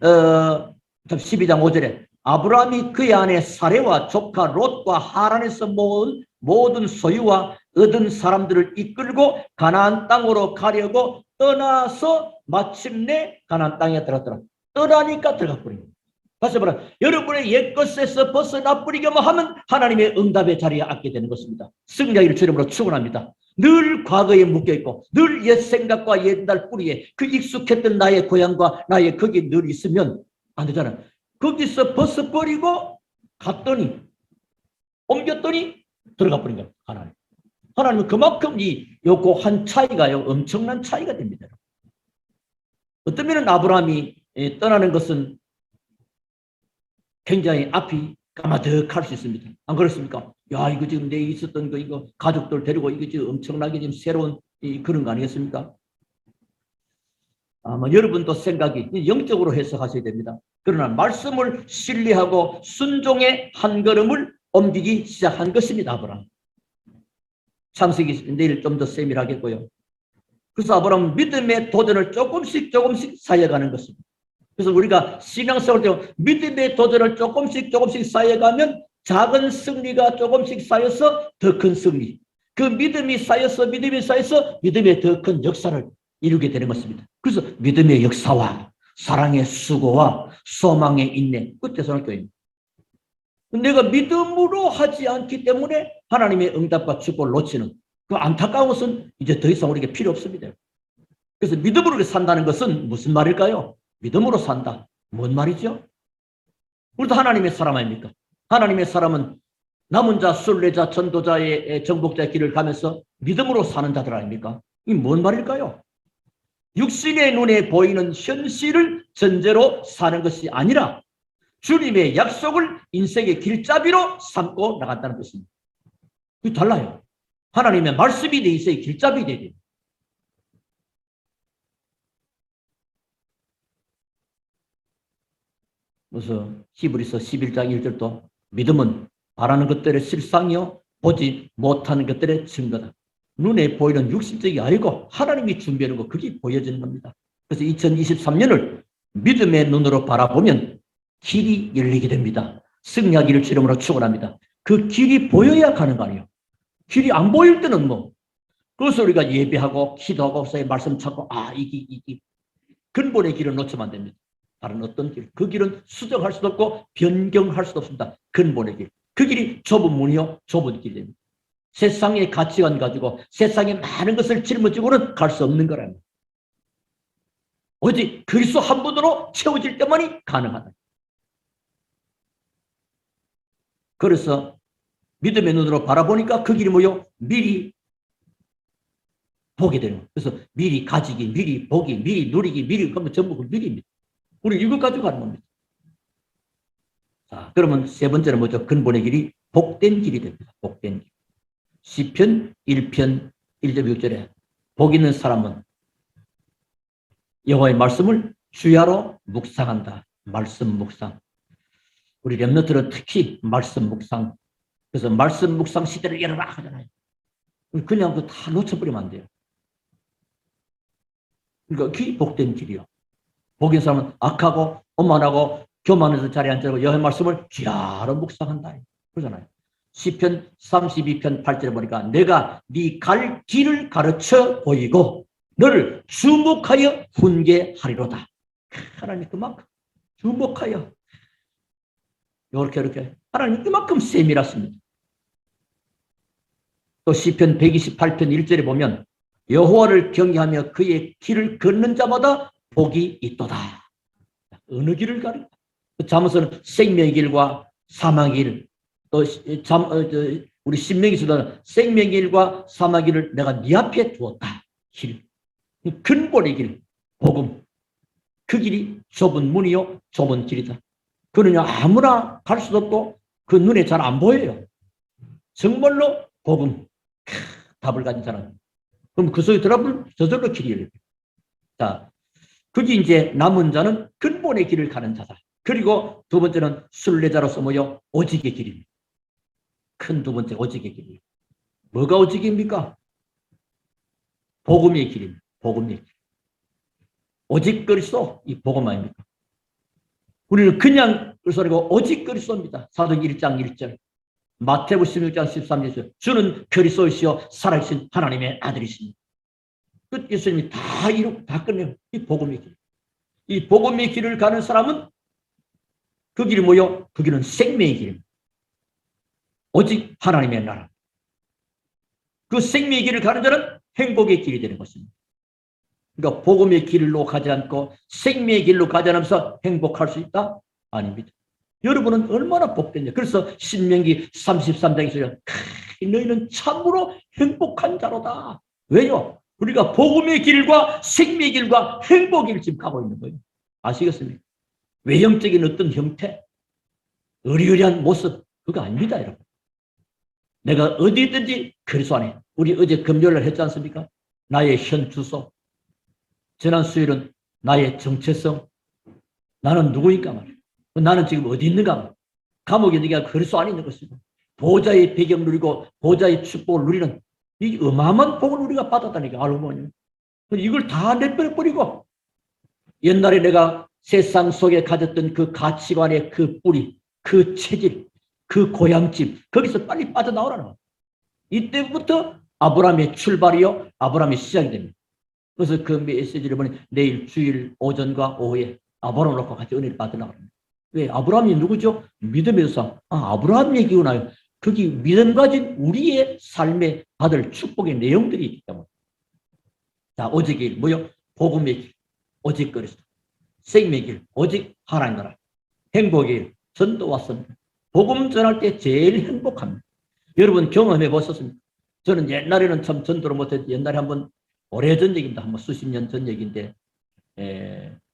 12장 5절에 아브라함이 그의 아내 사레와 조카 롯과 하란에서 모은 모든 소유와 얻은 사람들을 이끌고 가나안 땅으로 가려고 떠나서 마침내 가나안 땅에 들어갔더라. 떠나니까 들어가 버린 거예요. 다시 말하면 여러분의 옛것에서 벗어나 버리기만 하면 하나님의 응답의 자리에 앉게 되는 것입니다. 승리하기를 주님으로 축원합니다. 늘 과거에 묶여있고 늘 옛 생각과 옛날 뿌리에 그 익숙했던 나의 고향과 나의 거기 늘 있으면 안 되잖아요. 거기서 벗어버리고 갔더니 옮겼더니 들어가 버린 거예요. 하나님은 그만큼 이 요거 한 차이가요 엄청난 차이가 됩니다. 어떤 면은 아브라함이 떠나는 것은 굉장히 앞이 까마득할 수 있습니다. 안 그렇습니까? 야, 이거 지금 내 있었던 거 이거 가족들 데리고 이거 지금 엄청나게 지금 새로운 그런 거 아니겠습니까? 아마 여러분도 생각이 영적으로 해석하셔야 됩니다. 그러나 말씀을 신뢰하고 순종의 한 걸음을 옮기기 시작한 것입니다. 아브라함. 창세기 내일 좀 더 세밀하겠고요. 그래서 아브라함은 믿음의 도전을 조금씩 쌓여가는 것입니다. 그래서 우리가 신앙생활 때 믿음의 도전을 조금씩 쌓여가면 작은 승리가 조금씩 쌓여서 더 큰 승리. 그 믿음이 쌓여서 믿음의 더 큰 역사를 이루게 되는 것입니다. 그래서 믿음의 역사와 사랑의 수고와 소망의 인내. 그 데살로니가입니다. 내가 믿음으로 하지 않기 때문에 하나님의 응답과 축복을 놓치는 그 안타까운 것은 이제 더 이상 우리에게 필요 없습니다. 그래서 믿음으로 산다는 것은 무슨 말일까요? 믿음으로 산다. 뭔 말이죠? 우리도 하나님의 사람 아닙니까? 하나님의 사람은 남은 자, 순례자, 전도자의 정복자의 길을 가면서 믿음으로 사는 자들 아닙니까? 이게 뭔 말일까요? 육신의 눈에 보이는 현실을 전제로 사는 것이 아니라 주님의 약속을 인생의 길잡이로 삼고 나간다는 것입니다. 이게 달라요. 하나님의 말씀이 내 인생의 길잡이 되야 돼요. 그래서 히브리서 11장 1절도 믿음은 바라는 것들의 실상이요 보지 못하는 것들의 증거다. 눈에 보이는 육신적이 아니고 하나님이 준비하는 거 그게 보여지는 겁니다. 그래서 2023년을 믿음의 눈으로 바라보면 길이 열리게 됩니다. 승리하기를 주름으로 축원합니다. 그 길이 보여야 가는 거 아니에요. 길이 안 보일 때는 뭐 그래서 우리가 예배하고 기도하고 말씀 찾고 이 근본의 길을 놓치면 안 됩니다. 다른 어떤 길, 그 길은 수정할 수도 없고 변경할 수도 없습니다. 근본의 길. 그 길이 좁은 문이요, 좁은 길입니다. 세상의 가치관 가지고 세상의 많은 것을 짊어지고는 갈 수 없는 거랍니다. 오직 그리스도 한 분으로 채워질 때만이 가능하다. 그래서 믿음의 눈으로 바라보니까 그 길이 뭐요? 미리 보게 되는 거예요. 그래서 미리 가지기, 미리 보기, 미리 누리기, 미리 그러면 전부 그 미리입니다. 우리 이걸 가지고 가는 겁니다. 자, 그러면 세 번째는 뭐죠? 근본의 길이 복된 길이 됩니다. 복된 길. 시편 1편 1절 6절에 복 있는 사람은 여호와의 말씀을 주야로 묵상한다. 말씀 묵상. 우리 렘넌트는 특히 말씀 묵상. 그래서 말씀 묵상 시대를 열어라 하잖아요. 그냥 그 다 놓쳐버리면 안 돼요. 그러니까 그게 복된 길이요. 복 있는 사람은 악하고 오만하고 교만해서 자리에 앉아서 여호와의 말씀을 주야로 묵상한다. 그러잖아요. 시편 32편 8절에 보니까 내가 네 갈 길을 가르쳐 보이고 너를 주목하여 훈계하리로다. 하나님 그만큼 주목하여 이렇게 하나님 그만큼 세밀하십니다. 또 시편 128편 1절에 보면 여호와를 경외하며 그의 길을 걷는 자마다 복이 있도다. 어느 길을 가리? 잠언서는 생명의 길과 사망의 길, 또 우리 신명기서는 생명의 길과 사망의 길을 내가 네 앞에 두었다. 길, 근본의 길, 복음. 그 길이 좁은 문이요, 좁은 길이다. 그러냐 아무나 갈 수도 없고 그 눈에 잘 안 보여요. 정말로 복음, 답을 가진 사람. 그럼 그 속에 들어가면 저절로 길이 열려요. 자, 그게 이제 남은 자는 근본의 길을 가는 자다. 그리고 두 번째는 순례자로서 뭐요? 오직의 길입니다. 큰 두 번째 오직의 길이에요. 뭐가 오직입니까? 복음의 길입니다. 복음의 길. 오직 그리스도, 이 복음 아닙니까? 우리는 그냥 그리스도 아니고 오직 그리스도입니다. 사도행 1장 1절, 마태복음 16장 13절, 주는 그리스도이시여 살아계신 하나님의 아들이십니다. 그 예수님이 다 이루고 다 끝내요. 이 복음의 길. 이 복음의 길을 가는 사람은 그 길이 뭐요? 그 길은 생명의 길입니다. 오직 하나님의 나라. 그 생명의 길을 가는 자는 행복의 길이 되는 것입니다. 그러니까 복음의 길로 가지 않고 생명의 길로 가지 않으면서 행복할 수 있다? 아닙니다. 여러분은 얼마나 복됐냐. 그래서 신명기 33장에서 너희는 참으로 행복한 자로다. 왜요? 우리가 복음의 길과 생명의 길과 행복의 길을 지금 가고 있는 거예요. 아시겠습니까? 외형적인 어떤 형태, 의리의리한 모습, 그거 아닙니다, 여러분. 내가 어디든지 그리스도 안에, 우리 어제 금요일날 했지 않습니까? 나의 현 주소, 지난 수요일은 나의 정체성, 나는 누구인가 말이야. 나는 지금 어디 있는가 말이야. 감옥에 있는 게 아니라 그리스도 안에 있는 것이고, 보좌의 배경 누리고 보좌의 축복을 누리는 이 어마어마한 복을 우리가 받았다니까, 알고 보니. 이걸 다 내버려버리고 옛날에 내가 세상 속에 가졌던 그 가치관의 그 뿌리, 그 체질, 그 고향집, 거기서 빨리 빠져나오라는 거예요. 이때부터 아브라함의 출발이요, 아브라함의 시작이 됩니다. 그래서 그 메시지를 보니 내일 주일 오전과 오후에 아브라함을 놓고 같이 은혜를 받으라고. 왜? 아브라함이 누구죠? 믿음의 조상. 아브라함 얘기구나. 거기 믿음 가진 우리의 삶에 받을 축복의 내용들이 있기 때문에. 자, 오직의 길, 뭐요? 복음의 길, 오직 그리스도. 생명의 길, 오직 하나님 나라. 행복의 길, 전도와 선교. 복음 전할 때 제일 행복합니다. 여러분 경험해 보셨습니까? 저는 옛날에는 참 전도를 못했는데 옛날에 한번 오래전 얘기입니다. 한번 수십 년 전 얘기인데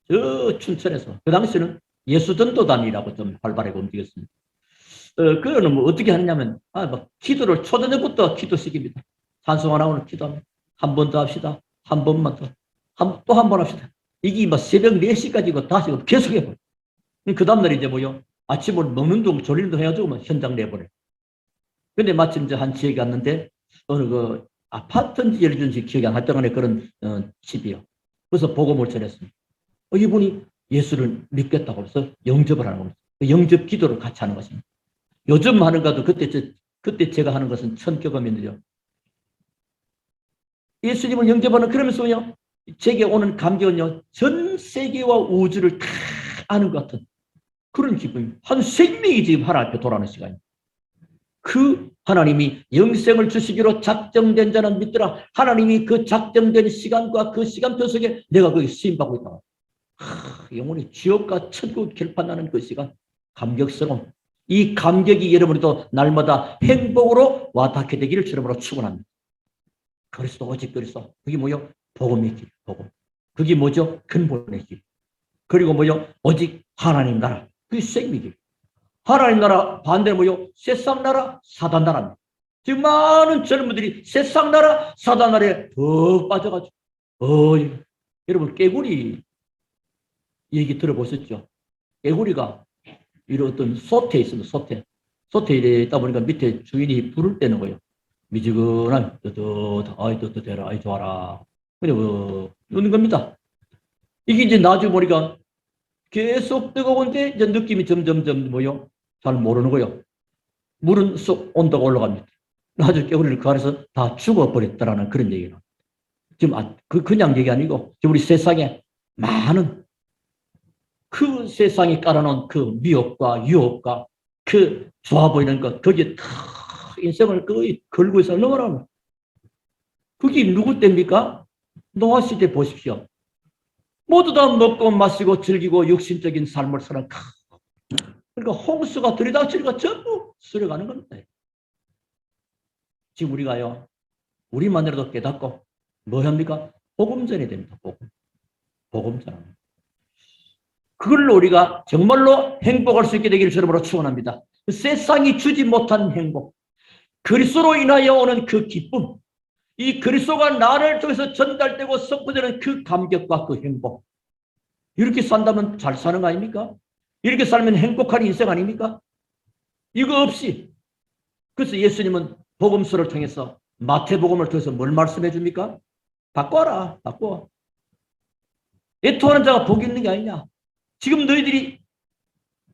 저 춘천에서 그 당시에는 예수전도단이라고 좀 활발하게 움직였습니다. 그거는 뭐 어떻게 하느냐면 뭐 기도를 초저녁부터 기도시킵니다. 찬송 안 하고는 기도합니다. 한 번 더 합시다. 한 번만 더. 또 한 번 합시다. 이게 뭐 새벽 4시까지고 다시 계속 해버려요. 그 다음날 이제 뭐요? 아침을 먹는 동 졸리는 동 해가지고 뭐 현장 내버려요. 근데 마침 이제 한 지역에 갔는데 어느 그 아파트인지 예를 들지 기억이 안 날 동안에 그런 집이요. 그래서 복음을 전했습니다. 이분이 예수를 믿겠다고 해서 영접을 하는 겁니다. 영접 기도를 같이 하는 것입니다. 요즘 하는 것도 그때 제가 하는 것은 첫 경험인데요. 예수님을 영접하는 그러면서요. 제게 오는 감격은요. 전 세계와 우주를 다 아는 것 같은 그런 기분입니다. 한 생명이 지금 하나님 앞에 돌아오는 시간입니다. 그 하나님이 영생을 주시기로 작정된 자는 믿더라. 하나님이 그 작정된 시간과 그 시간표 속에 내가 거기 쓰임받고 있다. 영혼이 지옥과 천국 결판나는 그 시간, 감격스러움. 이 감격이 여러분도 날마다 행복으로 와닿게 되기를 주름으로 축원합니다. 그리스도 오직 그리스도. 그게 뭐요? 복음의 길, 복음. 그게 뭐죠? 근본의 길. 그리고 뭐요? 오직 하나님 나라. 그게 생명의 길. 하나님 나라 반대로 뭐요? 세상 나라, 사단 나라입니다. 지금 많은 젊은들이 세상 나라, 사단 나라에 더 빠져가지고 여러분 깨구리 얘기 들어보셨죠? 깨구리가 이런 어떤 솥에 있습니다. 솥에 있다 보니까 밑에 주인이 불을 떼는 거예요. 미지근한 뜨뜻해라, 아이 좋아라. 그냥 넣는 겁니다. 이게 이제 나중에 보니까 계속 뜨거운데 이제 느낌이 점점 뭐요? 잘 모르는 거예요. 물은 쏙 온도가 올라갑니다. 나중에 깨구리를 그 안에서 다 죽어버렸다라는 그런 얘기는. 지금 그냥 얘기 아니고 지금 우리 세상에 많은 그 세상이 깔아놓은 그 미혹과 유혹과 그 좋아 보이는 것 거기에 다 인생을 거의 걸고 있어 넘어가는 그게 누구 때입니까? 노아 시대 보십시오. 모두 다 먹고 마시고 즐기고 육신적인 삶을 사는 그러니까 홍수가 들이닥치니까 전부 쓸어가는 겁니다. 지금 우리가요 우리만이라도 깨닫고 뭐 합니까? 복음 전해야 됩니다. 복음 전합니다. 그걸로 우리가 정말로 행복할 수 있게 되기를 주름으로 축원합니다. 세상이 주지 못한 행복, 그리스도로 인하여 오는 그 기쁨, 이 그리스도가 나를 통해서 전달되고 선포되는 그 감격과 그 행복, 이렇게 산다면 잘 사는 거 아닙니까? 이렇게 살면 행복한 인생 아닙니까? 이거 없이 그래서 예수님은 복음서를 통해서 마태복음을 통해서 뭘 말씀해 줍니까? 바꿔라, 바꿔. 애통하는 자가 복이 있는 게 아니냐. 지금 너희들이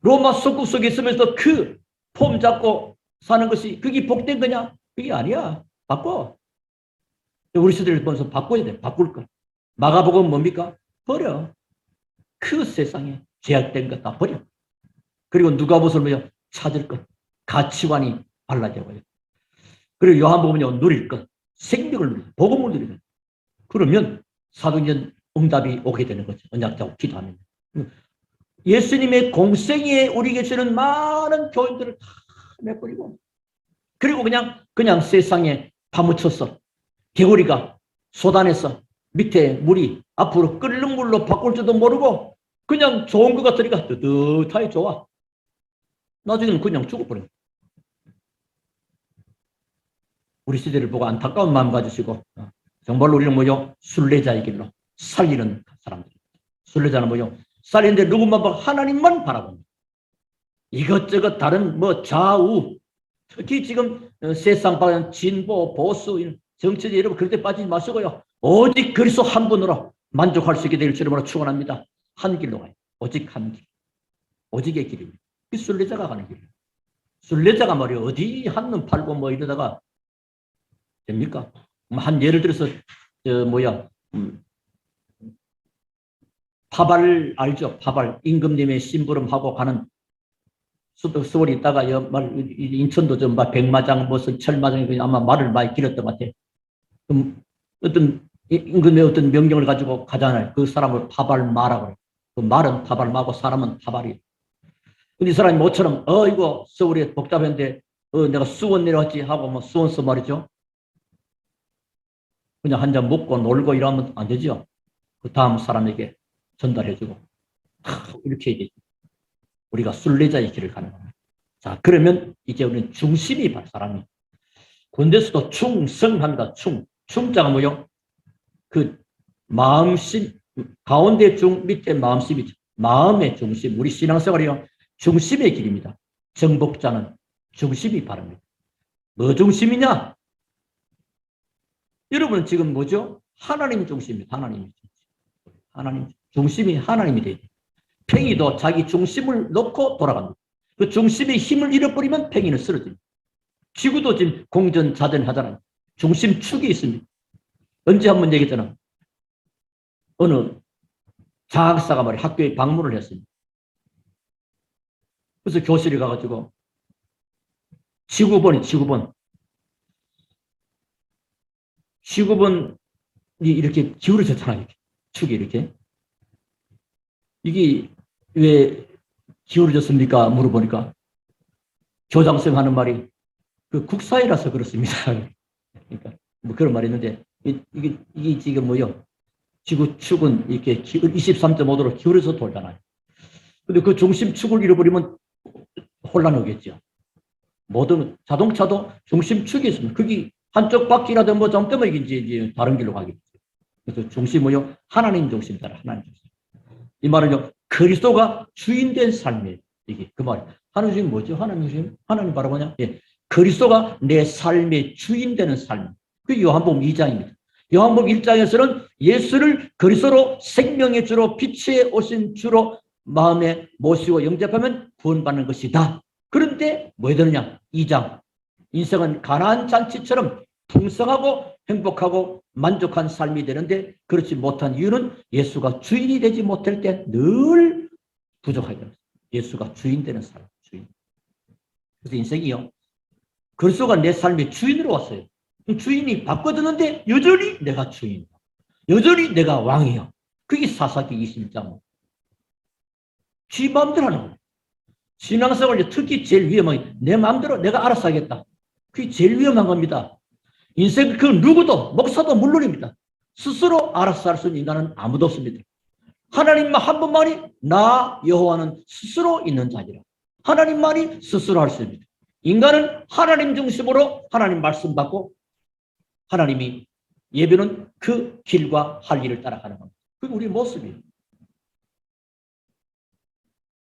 로마 속국 속에 있으면서 그 폼 잡고 사는 것이 그게 복된 거냐? 그게 아니야. 바꿔. 우리 시대를 보면서 바꿔야 돼. 바꿀 거. 마가복음 뭡니까? 버려. 그 세상에 제약된 것 다 버려. 그리고 누가복음을 뭐요? 찾을 것. 가치관이 달라져요. 그리고 요한복음은요, 누릴 것. 생명을 누리고 복음을 누리고. 그러면 사도행전 응답이 오게 되는 거죠. 언약자고 기도하면. 예수님의 공생에 우리 계시는 많은 교인들을 다 내버리고, 그리고 그냥 세상에 파묻혔어. 개구리가 쏟아내서 밑에 물이 앞으로 끓는 물로 바꿀 줄도 모르고 그냥 좋은 것 같으니까 뜨뜻하게 좋아. 나중에는 그냥 죽어버려. 우리 시대를 보고 안타까운 마음 가지시고, 정말로 우리는 뭐요? 순례자의 길로 살리는 사람들. 순례자는 뭐요? 살리는데 누구만 봐? 하나님만 바라봅니다. 이것저것 다른 뭐 좌우, 특히 지금 세상 방향 진보, 보수, 정치적 여러분 그럴 때 빠지지 마시고요. 오직 그리스도 한 분으로 만족할 수 있게 될 줄로 축원합니다. 한 길로 가요. 오직 한 길. 오직의 길입니다. 그 순례자가 가는 길이에요. 순례자가 말이에요. 어디 한눈 팔고 뭐 이러다가 됩니까? 한 예를 들어서 파발 알죠? 파발 임금님의 심부름하고 가는 서울에 있다가 인천도 좀 백마장 무슨 철마장이 아마 말을 많이 길었던 것 같아. 어떤 임금의 어떤 명령을 가지고 가잖아요. 그 사람을 파발마라고 그래. 그 말은 파발마고 사람은 파발이. 근데 이 사람이 모처럼 이거 서울에 복잡한데 내가 수원 내려왔지 하고 뭐 수원서 말이죠. 그냥 한 잔 먹고 놀고 이러면 안 되죠. 그 다음 사람에게 전달해주고 이렇게 얘기해. 우리가 순례자의 길을 가는 겁니다. 자, 그러면 이제 우리는 중심이 바로 사람이. 군대에서도 충성합니다. 충자가 뭐요? 그 마음심, 가운데 중, 밑에 마음심이죠. 마음의 중심, 우리 신앙생활이요. 중심의 길입니다. 정복자는 중심이 바랍니다. 뭐 중심이냐? 여러분은 지금 뭐죠? 하나님 중심입니다. 하나님 중심이 하나님이 돼야 돼요. 팽이도 자기 중심을 놓고 돌아갑니다. 그 중심의 힘을 잃어버리면 팽이는 쓰러집니다. 지구도 지금 공전자전 하잖아요. 중심축이 있습니다. 언제 한번 얘기했잖아. 어느 장학사가 말이야 학교에 방문을 했습니다. 그래서 교실에 가가지고 지구본이 이렇게 기울어졌잖아요. 이렇게. 축이 이렇게. 이게 왜 기울어졌습니까? 물어보니까 교장쌤 하는 말이 그 국사이라서 그렇습니다. 그러니까 뭐 그런 말이 있는데 이게 지금 뭐요? 지구축은 이렇게 23.5도로 기울어서 돌잖아요. 근데 그 중심축을 잃어버리면 혼란하겠죠. 모든 자동차도 중심축이 있습니다. 그게 한쪽 바퀴라도 뭐 좀 때문에 이제 다른 길로 가겠죠. 그래서 중심 뭐요? 하나님 중심이다. 하나님 중심. 이 말은요, 그리스도가 주인된 삶이에요. 이게 그 말. 하나님 중심 뭐죠? 하나님 중심? 하나님 바로 뭐냐? 예, 그리스도가 내 삶의 주인 되는 삶. 그게 요한복음 2장입니다. 요한복음 1장에서는 예수를 그리스도로 생명의 주로 빛에 오신 주로 마음에 모시고 영접하면 구원받는 것이다. 그런데 뭐 해야 되느냐? 2장. 인생은 가나안 잔치처럼 풍성하고 행복하고 만족한 삶이 되는데 그렇지 못한 이유는 예수가 주인이 되지 못할 때 늘 부족하게 됩니다. 예수가 주인 되는 삶. 주인. 그래서 인생이요. 그리스도가 내 삶의 주인으로 왔어요. 주인이 바꿔주는데 여전히 내가 주인. 여전히 내가 왕이요. 그게 사사기 20장. 지 마음대로 하는 거예요. 신앙생활 특히 제일 위험한 게 내 마음대로 내가 알아서 하겠다. 그게 제일 위험한 겁니다. 인생 그 누구도 목사도 물론입니다. 스스로 알아서 할 수 있는 인간은 아무도 없습니다. 하나님만 한 분만이 나 여호와는 스스로 있는 자니라. 하나님만이 스스로 할 수 있습니다. 인간은 하나님 중심으로 하나님 말씀 받고 하나님이 예배는 그 길과 할 일을 따라가는 겁니다. 그게 우리 모습이에요.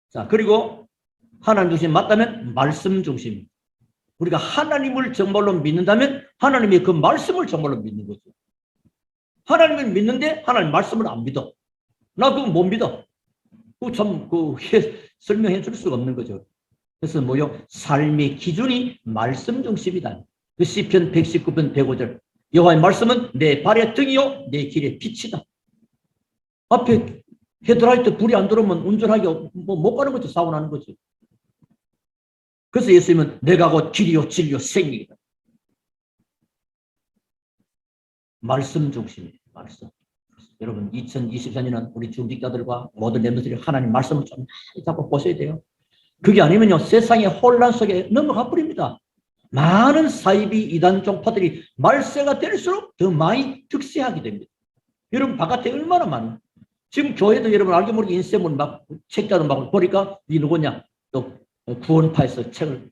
자, 그리고 하나님 중심 맞다면 말씀 중심입니다. 우리가 하나님을 정말로 믿는다면 하나님의 그 말씀을 정말로 믿는 거죠. 하나님을 믿는데 하나님 말씀을 안 믿어. 나 그거 못 믿어. 그 참, 설명해 줄 수가 없는 거죠. 그래서 뭐요? 삶의 기준이 말씀 중심이다. 그 시편 119편 105절. 여호와의 말씀은 내 발의 등이요, 내 길의 빛이다. 앞에 헤드라이트 불이 안 들어오면 운전하기 못 가는 거죠. 사고 나는 거죠. 그래서 예수님은 내가 곧 길이요, 진리요, 생명이다. 말씀 중심이에요. 말씀. 여러분 2024년은 우리 중직자들과 모든 렘너들이 하나님 말씀을 좀 자꾸 보셔야 돼요. 그게 아니면요 세상의 혼란 속에 넘어가 버립니다. 많은 사이비 이단 종파들이 말세가 될수록 더 많이 득세하게 됩니다. 여러분 바깥에 얼마나 많아요. 지금 교회도 여러분 알게 모르게 인쇄물 막 책자도 막 보니까 이 누구냐 또 구원파에서 책을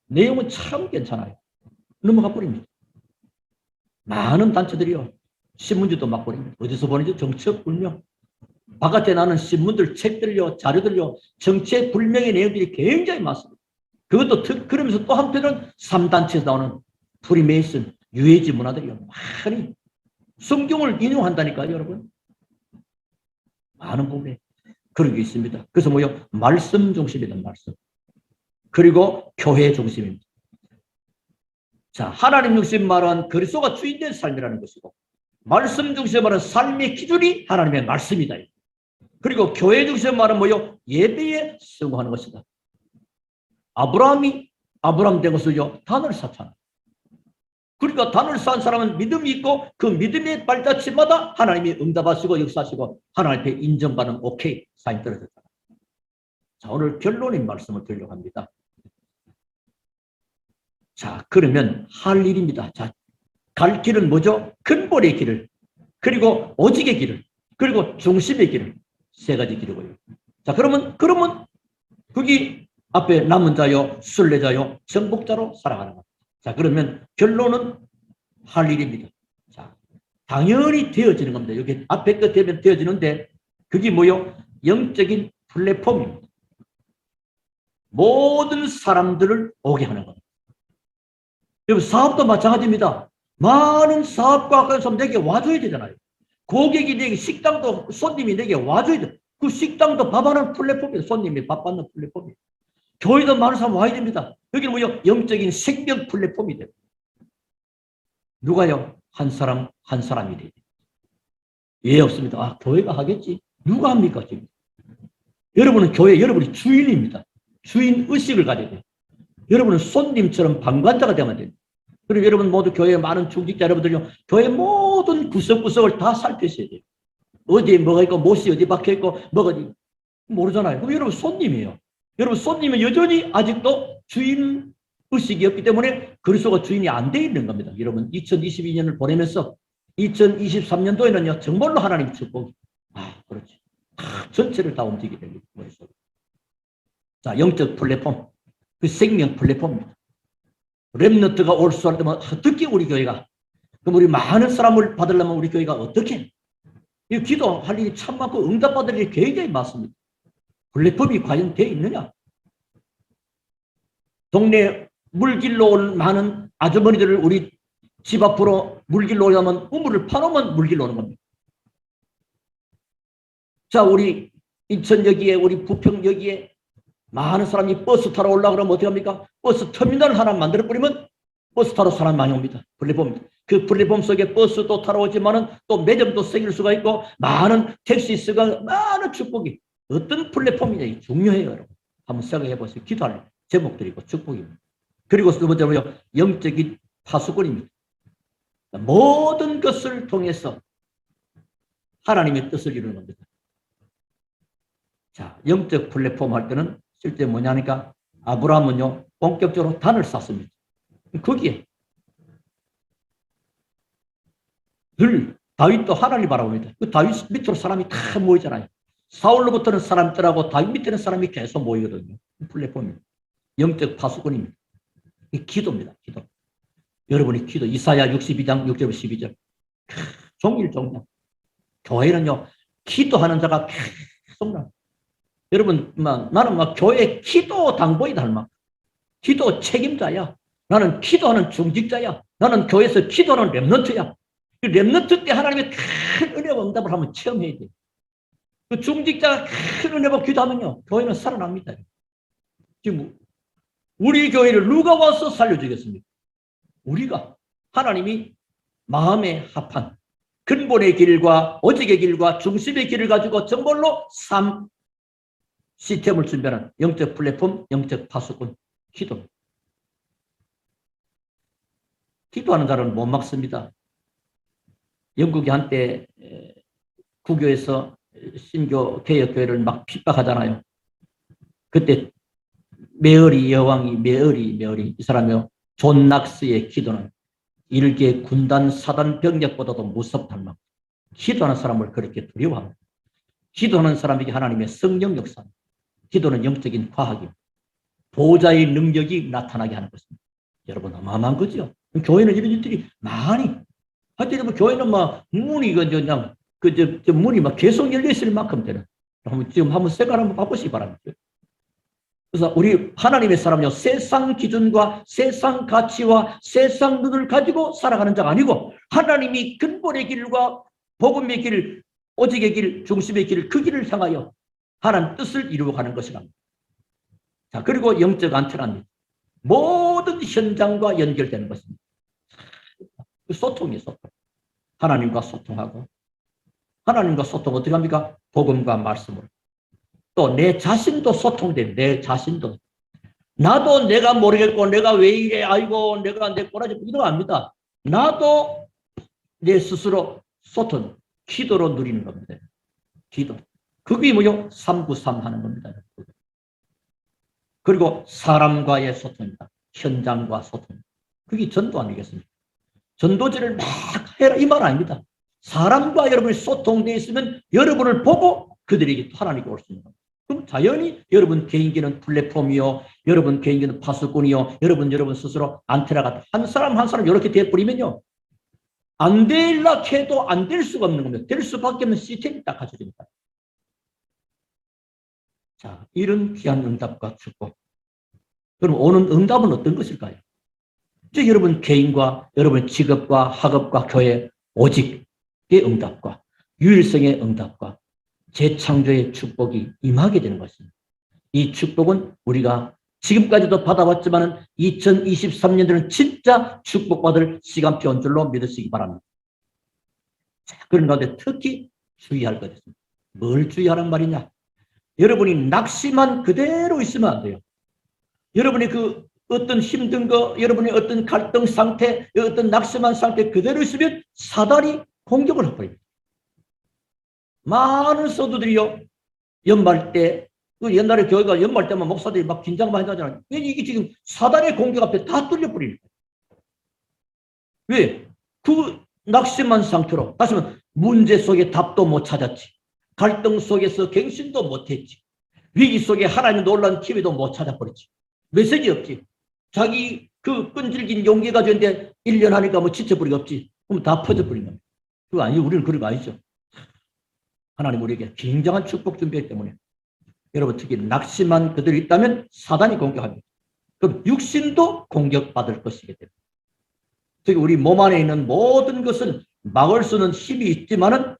내용은 참 괜찮아요. 넘어가 버립니다. 많은 단체들이요 신문지도 막 버립니다. 어디서 보는지 정책 불명. 바깥에 나는 신문들, 책들요, 자료들요, 정책 불명의 내용들이 굉장히 많습니다. 그것도 그러면서 또 한편은 3단체에서 나오는 프리메이슨, 유해지 문화들이요. 많이 성경을 인용한다니까요, 여러분. 많은 부분에 그런 게 있습니다. 그래서 뭐요? 말씀 중심이다, 말씀. 그리고 교회 중심입니다. 자, 하나님 중심 말은 그리스도가 주인된 삶이라는 것이고, 말씀 중심 말은 삶의 기준이 하나님의 말씀이다. 그리고 교회 중심 말은 뭐요? 예배에 수고하는 것이다. 아브라함 된 것을요, 단을 쌓잖아. 그러니까 단을 쌓은 사람은 믿음이 있고 그 믿음의 발자취마다 하나님이 응답하시고 역사하시고 하나님 앞에 인정받는 오케이 사인 떨어졌잖아. 자, 오늘 결론인 말씀을 드리려고 합니다. 자, 그러면 할 일입니다. 자, 갈 길은 뭐죠? 근본의 길을, 그리고 오직의 길을, 그리고 중심의 길을, 세 가지 길이고요. 자, 그러면 거기 앞에 남은 자요, 순례자요, 정복자로 살아가는 겁니다. 자, 그러면 결론은 할 일입니다. 자, 당연히 되어지는 겁니다. 여기 앞에 거 되면 되어지는데 그게 뭐요? 영적인 플랫폼입니다. 모든 사람들을 오게 하는 겁니다. 여러분 사업도 마찬가지입니다. 많은 사업과 가서 내게 와줘야 되잖아요. 고객이 내게 식당도 손님이 내게 와줘야 돼. 그 식당도 밥하는 플랫폼이에요. 손님이 밥 받는 플랫폼이에요. 교회도 많은 사람 와야 됩니다. 여기는 뭐요? 영적인 생명 플랫폼이 돼요. 누가요? 한 사람 한 사람이 돼요. 예, 없습니다. 아, 교회가 하겠지. 누가 합니까 지금? 여러분은 교회, 여러분이 주인입니다. 주인 의식을 가져야 돼요. 여러분은 손님처럼 방관자가 되면 돼요. 그리고 여러분 모두 교회에 많은 중직자 여러분들요, 교회 모든 구석구석을 다 살피셔야 돼요. 어디에 뭐가 있고, 못이 어디 박혀 있고, 뭐가 모르잖아요. 그럼 여러분 손님이에요. 여러분 손님은 여전히 아직도 주인 의식이 없기 때문에 그리스도가 주인이 안 돼 있는 겁니다. 여러분 2022년을 보내면서 2023년도에는요 정말로 하나님 축복. 그렇지. 전체를 다 움직이게 됩니다. 자, 영적 플랫폼, 그 생명 플랫폼입니다. 렘넌트가 올 수 할 때면 어떻게 우리 교회가, 그럼 우리 많은 사람을 받으려면 우리 교회가 어떻게? 이 기도할 일이 참 많고 응답받을 일이 굉장히 많습니다. 플랫폼이 과연 되어 있느냐? 동네 물길로 온 많은 아주머니들을 우리 집 앞으로 물길로 오려면 우물을 파놓으면 물길로 오는 겁니다. 자, 우리 인천역에, 우리 부평역에 많은 사람이 버스 타러 올라가면 그러면 어떻게 합니까? 버스 터미널 하나 만들어버리면 버스 타러 사람 많이 옵니다. 플랫폼입니다. 그 플랫폼 속에 버스도 타러 오지만은 또 매점도 생길 수가 있고 많은 택시스가 많은 축복이 어떤 플랫폼이냐 중요해요. 여러분. 한번 생각해 보세요. 기도할 제목들이고 축복입니다. 그리고 두 번째로요. 영적인 파수꾼입니다. 모든 것을 통해서 하나님의 뜻을 이루는 겁니다. 자, 영적 플랫폼 할 때는 실제 뭐냐니까 아브라함은요 본격적으로 단을 쌓습니다. 거기에 늘 다윗도 하나님 바라봅니다. 그 다윗 밑으로 사람이 다 모이잖아요. 사울로부터는 사람들하고 다윗 밑에는 사람이 계속 모이거든요. 플랫폼입니다. 영적 파수꾼입니다. 이 기도입니다. 기도. 여러분이 기도. 이사야 62장 6절 12절. 종일 종량. 교회는요 기도하는 자가 계속 나. 여러분 나는 막 교회 기도 당보이다 할 막. 기도 책임자야. 나는 기도하는 중직자야. 나는 교회에서 기도하는 렘넌트야. 그 렘넌트 때 하나님의 큰 은혜와 응답을 한번 체험해야 돼. 그 중직자가 큰 은혜 받고 기도하면요, 교회는 살아납니다. 지금 우리 교회를 누가 와서 살려주겠습니까? 우리가, 하나님이 마음에 합한 근본의 길과 오직의 길과 중심의 길을 가지고 정말로 삶 시스템을 준비하는 영적 플랫폼, 영적 파수꾼, 기도. 기도하는 자는 못 막습니다. 영국이 한때 국교에서 신교 개혁교회를 막 핍박하잖아요. 그때 메어리 여왕이 메어리 이 사람이요, 존 낙스의 기도는 일개 군단 사단 병력보다도 무섭단 말. 기도하는 사람을 그렇게 두려워합니다. 기도하는 사람에게 하나님의 성령 역사, 기도는 영적인 과학입니다. 보좌의 능력이 나타나게 하는 것입니다. 여러분 어마어마한 거죠. 교회는 이런 일들이 많이, 하여튼 교회는 막 문이 그냥 문이 막 계속 열려 있을 만큼 되는. 지금 한번 생각 한번 바꾸시기 바랍니다. 그래서 우리 하나님의 사람은요, 세상 기준과 세상 가치와 세상 눈을 가지고 살아가는 자가 아니고 하나님이 근본의 길과 복음의 길, 오직의 길, 중심의 길, 그 길을 향하여 하나님 뜻을 이루어가는 것이랍니다. 자, 그리고 영적 안테나입니다. 모든 현장과 연결되는 것입니다. 소통이에요, 소통. 하나님과 소통하고, 하나님과 소통 어떻게 합니까? 복음과 말씀으로. 또 내 자신도 소통돼. 내 자신도. 나도 내가 모르겠고 내가 왜 이래, 아이고 내가 내 꼬라지 이런 거 압니다. 나도 내 스스로 소통, 기도로 누리는 겁니다. 기도. 그게 뭐요? 393 하는 겁니다. 그리고 사람과의 소통입니다. 현장과 소통. 그게 전도 아니겠습니까? 전도지를 막 해라 이 말 아닙니다. 사람과 여러분이 소통되어 있으면 여러분을 보고 그들에게 하나님께 올 수 있는 겁니다. 그럼 자연히 여러분 개인기는 플랫폼이요, 여러분 개인기는 파수꾼이요, 여러분 스스로 안테나가 한 사람 한 사람 이렇게 돼버리면요, 안 될라 해도 안 될 수가 없는 겁니다. 될 수밖에 없는 시스템이 딱 갖춰집니다. 자, 이런 귀한 응답과 축복. 그럼 오는 응답은 어떤 것일까요? 즉 여러분 개인과 여러분 직업과 학업과 교회, 오직의 응답과 유일성의 응답과 재창조의 축복이 임하게 되는 것입니다. 이 축복은 우리가 지금까지도 받아왔지만 2023년도는 진짜 축복받을 시간표인 줄로 믿으시기 바랍니다. 자, 그런 가운데 특히 주의할 것 있습니다. 뭘 주의하란 말이냐? 여러분이 낙심만 그대로 있으면 안 돼요. 여러분이 그 어떤 힘든 거, 여러분의 어떤 갈등 상태, 어떤 낙심한 상태 그대로 있으면 사단이 공격을 해버립니다. 많은 성도들이요, 연말 때, 옛날에 교회가 연말 때만 목사들이 막 긴장만 하잖아요. 왜 이게 지금 사단의 공격 앞에 다 뚫려버리는 거예요. 왜? 그 낙심한 상태로, 다시 말하면 문제 속에 답도 못 찾았지. 갈등 속에서 갱신도 못했지. 위기 속에 하나님의 놀라운 기회도 못 찾아버렸지. 메시지 없지. 자기 그 끈질긴 용기 가졌는데 1년 하니까 뭐 지쳐버리기 없지. 그럼 다 퍼져버린 겁니다. 그거 아니죠. 우리는 그런 거 아니죠. 하나님 우리에게 굉장한 축복 준비했기 때문에 여러분 특히 낙심한 그들이 있다면 사단이 공격합니다. 그럼 육신도 공격받을 것이기 때문에 특히 우리 몸 안에 있는 모든 것은 막을 수는 힘이 있지만은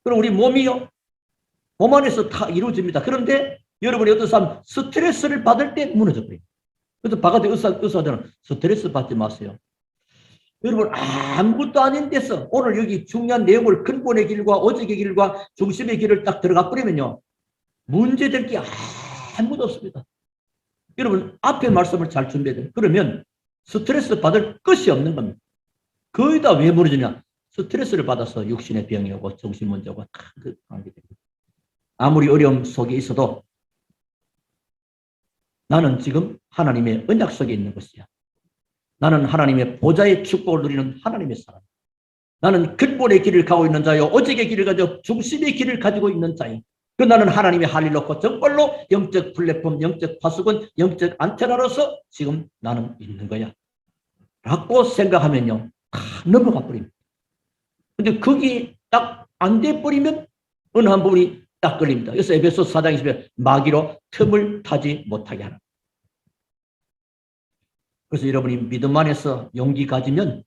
그럼 우리 몸이요, 몸 안에서 다 이루어집니다. 그런데 여러분이 어떤 사람 스트레스를 받을 때 무너져 버립니다. 그래서 바깥에 의사들은 스트레스 받지 마세요. 여러분 아무것도 아닌 데서 오늘 여기 중요한 내용을 근본의 길과 오직의 길과 중심의 길을 딱 들어가 버리면요, 문제될 게 아무것도 없습니다. 여러분 앞에 말씀을 잘 준비해야 돼요. 그러면 스트레스 받을 것이 없는 겁니다. 거의 다 왜 무너지냐? 스트레스를 받아서 육신의 병이 오고 정신 문제 오고 아무리 어려움 속에 있어도 나는 지금 하나님의 언약 속에 있는 것이야. 나는 하나님의 보좌의 축복을 누리는 하나님의 사람. 나는 근본의 길을 가고 있는 자요, 오직의 길을 가지고 중심의 길을 가지고 있는 자요. 그 나는 하나님의 할 일 놓고 정말로 영적 플랫폼, 영적 파수꾼, 영적 안테나로서 지금 나는 있는 거야 라고 생각하면요, 다 넘어가 버립니다. 근데 거기 딱 안 돼 버리면 어느 한 부분이 딱 걸립니다. 그래서 에베소 4장 20절 마귀로 틈을 타지 못하게 하라. 그래서 여러분이 믿음 안에서 용기 가지면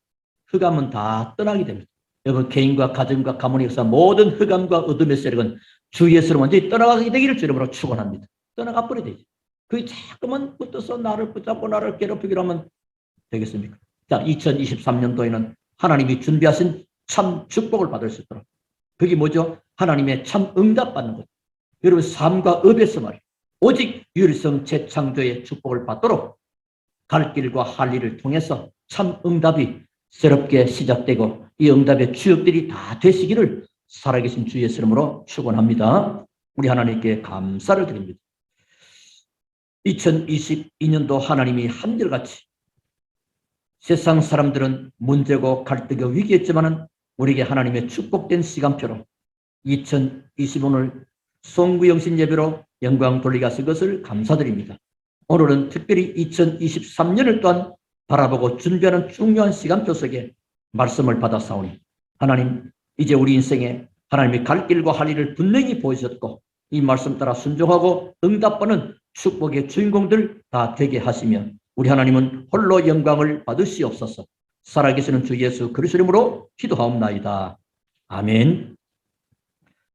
흑암은 다 떠나게 됩니다. 여러분 개인과 가정과 가문의 역사 모든 흑암과 어둠의 세력은 주 예수를 완전히 떠나가게 되기를 주 이름으로 축원합니다. 떠나가 버려야 되지. 그게 자꾸만 붙어서 나를 붙잡고 나를 괴롭히기로 하면 되겠습니까? 자, 2023년도에는 하나님이 준비하신 참 축복을 받을 수 있도록. 그게 뭐죠? 하나님의 참 응답받는 것. 여러분 삶과 업에서 말이에요. 오직 유일성 재창조의 축복을 받도록 갈 길과 할 일을 통해서 참 응답이 새롭게 시작되고 이 응답의 주역들이 다 되시기를 살아계신 주 예수 이름으로 축원합니다. 우리 하나님께 감사를 드립니다. 2022년도 하나님이 한결같이 세상 사람들은 문제고 갈등과 위기였지만은 우리에게 하나님의 축복된 시간표로 2025년 송구영신 예배로 영광 돌리게 하신 것을 감사드립니다. 오늘은 특별히 2023년을 또한 바라보고 준비하는 중요한 시간표 속에 말씀을 받았사오니 하나님 이제 우리 인생에 하나님이 갈 길과 할 일을 분명히 보여주셨고 이 말씀 따라 순종하고 응답받는 축복의 주인공들 다 되게 하시며 우리 하나님은 홀로 영광을 받으시옵소서. 살아계시는 주 예수 그리스도 이름으로 기도하옵나이다. 아멘.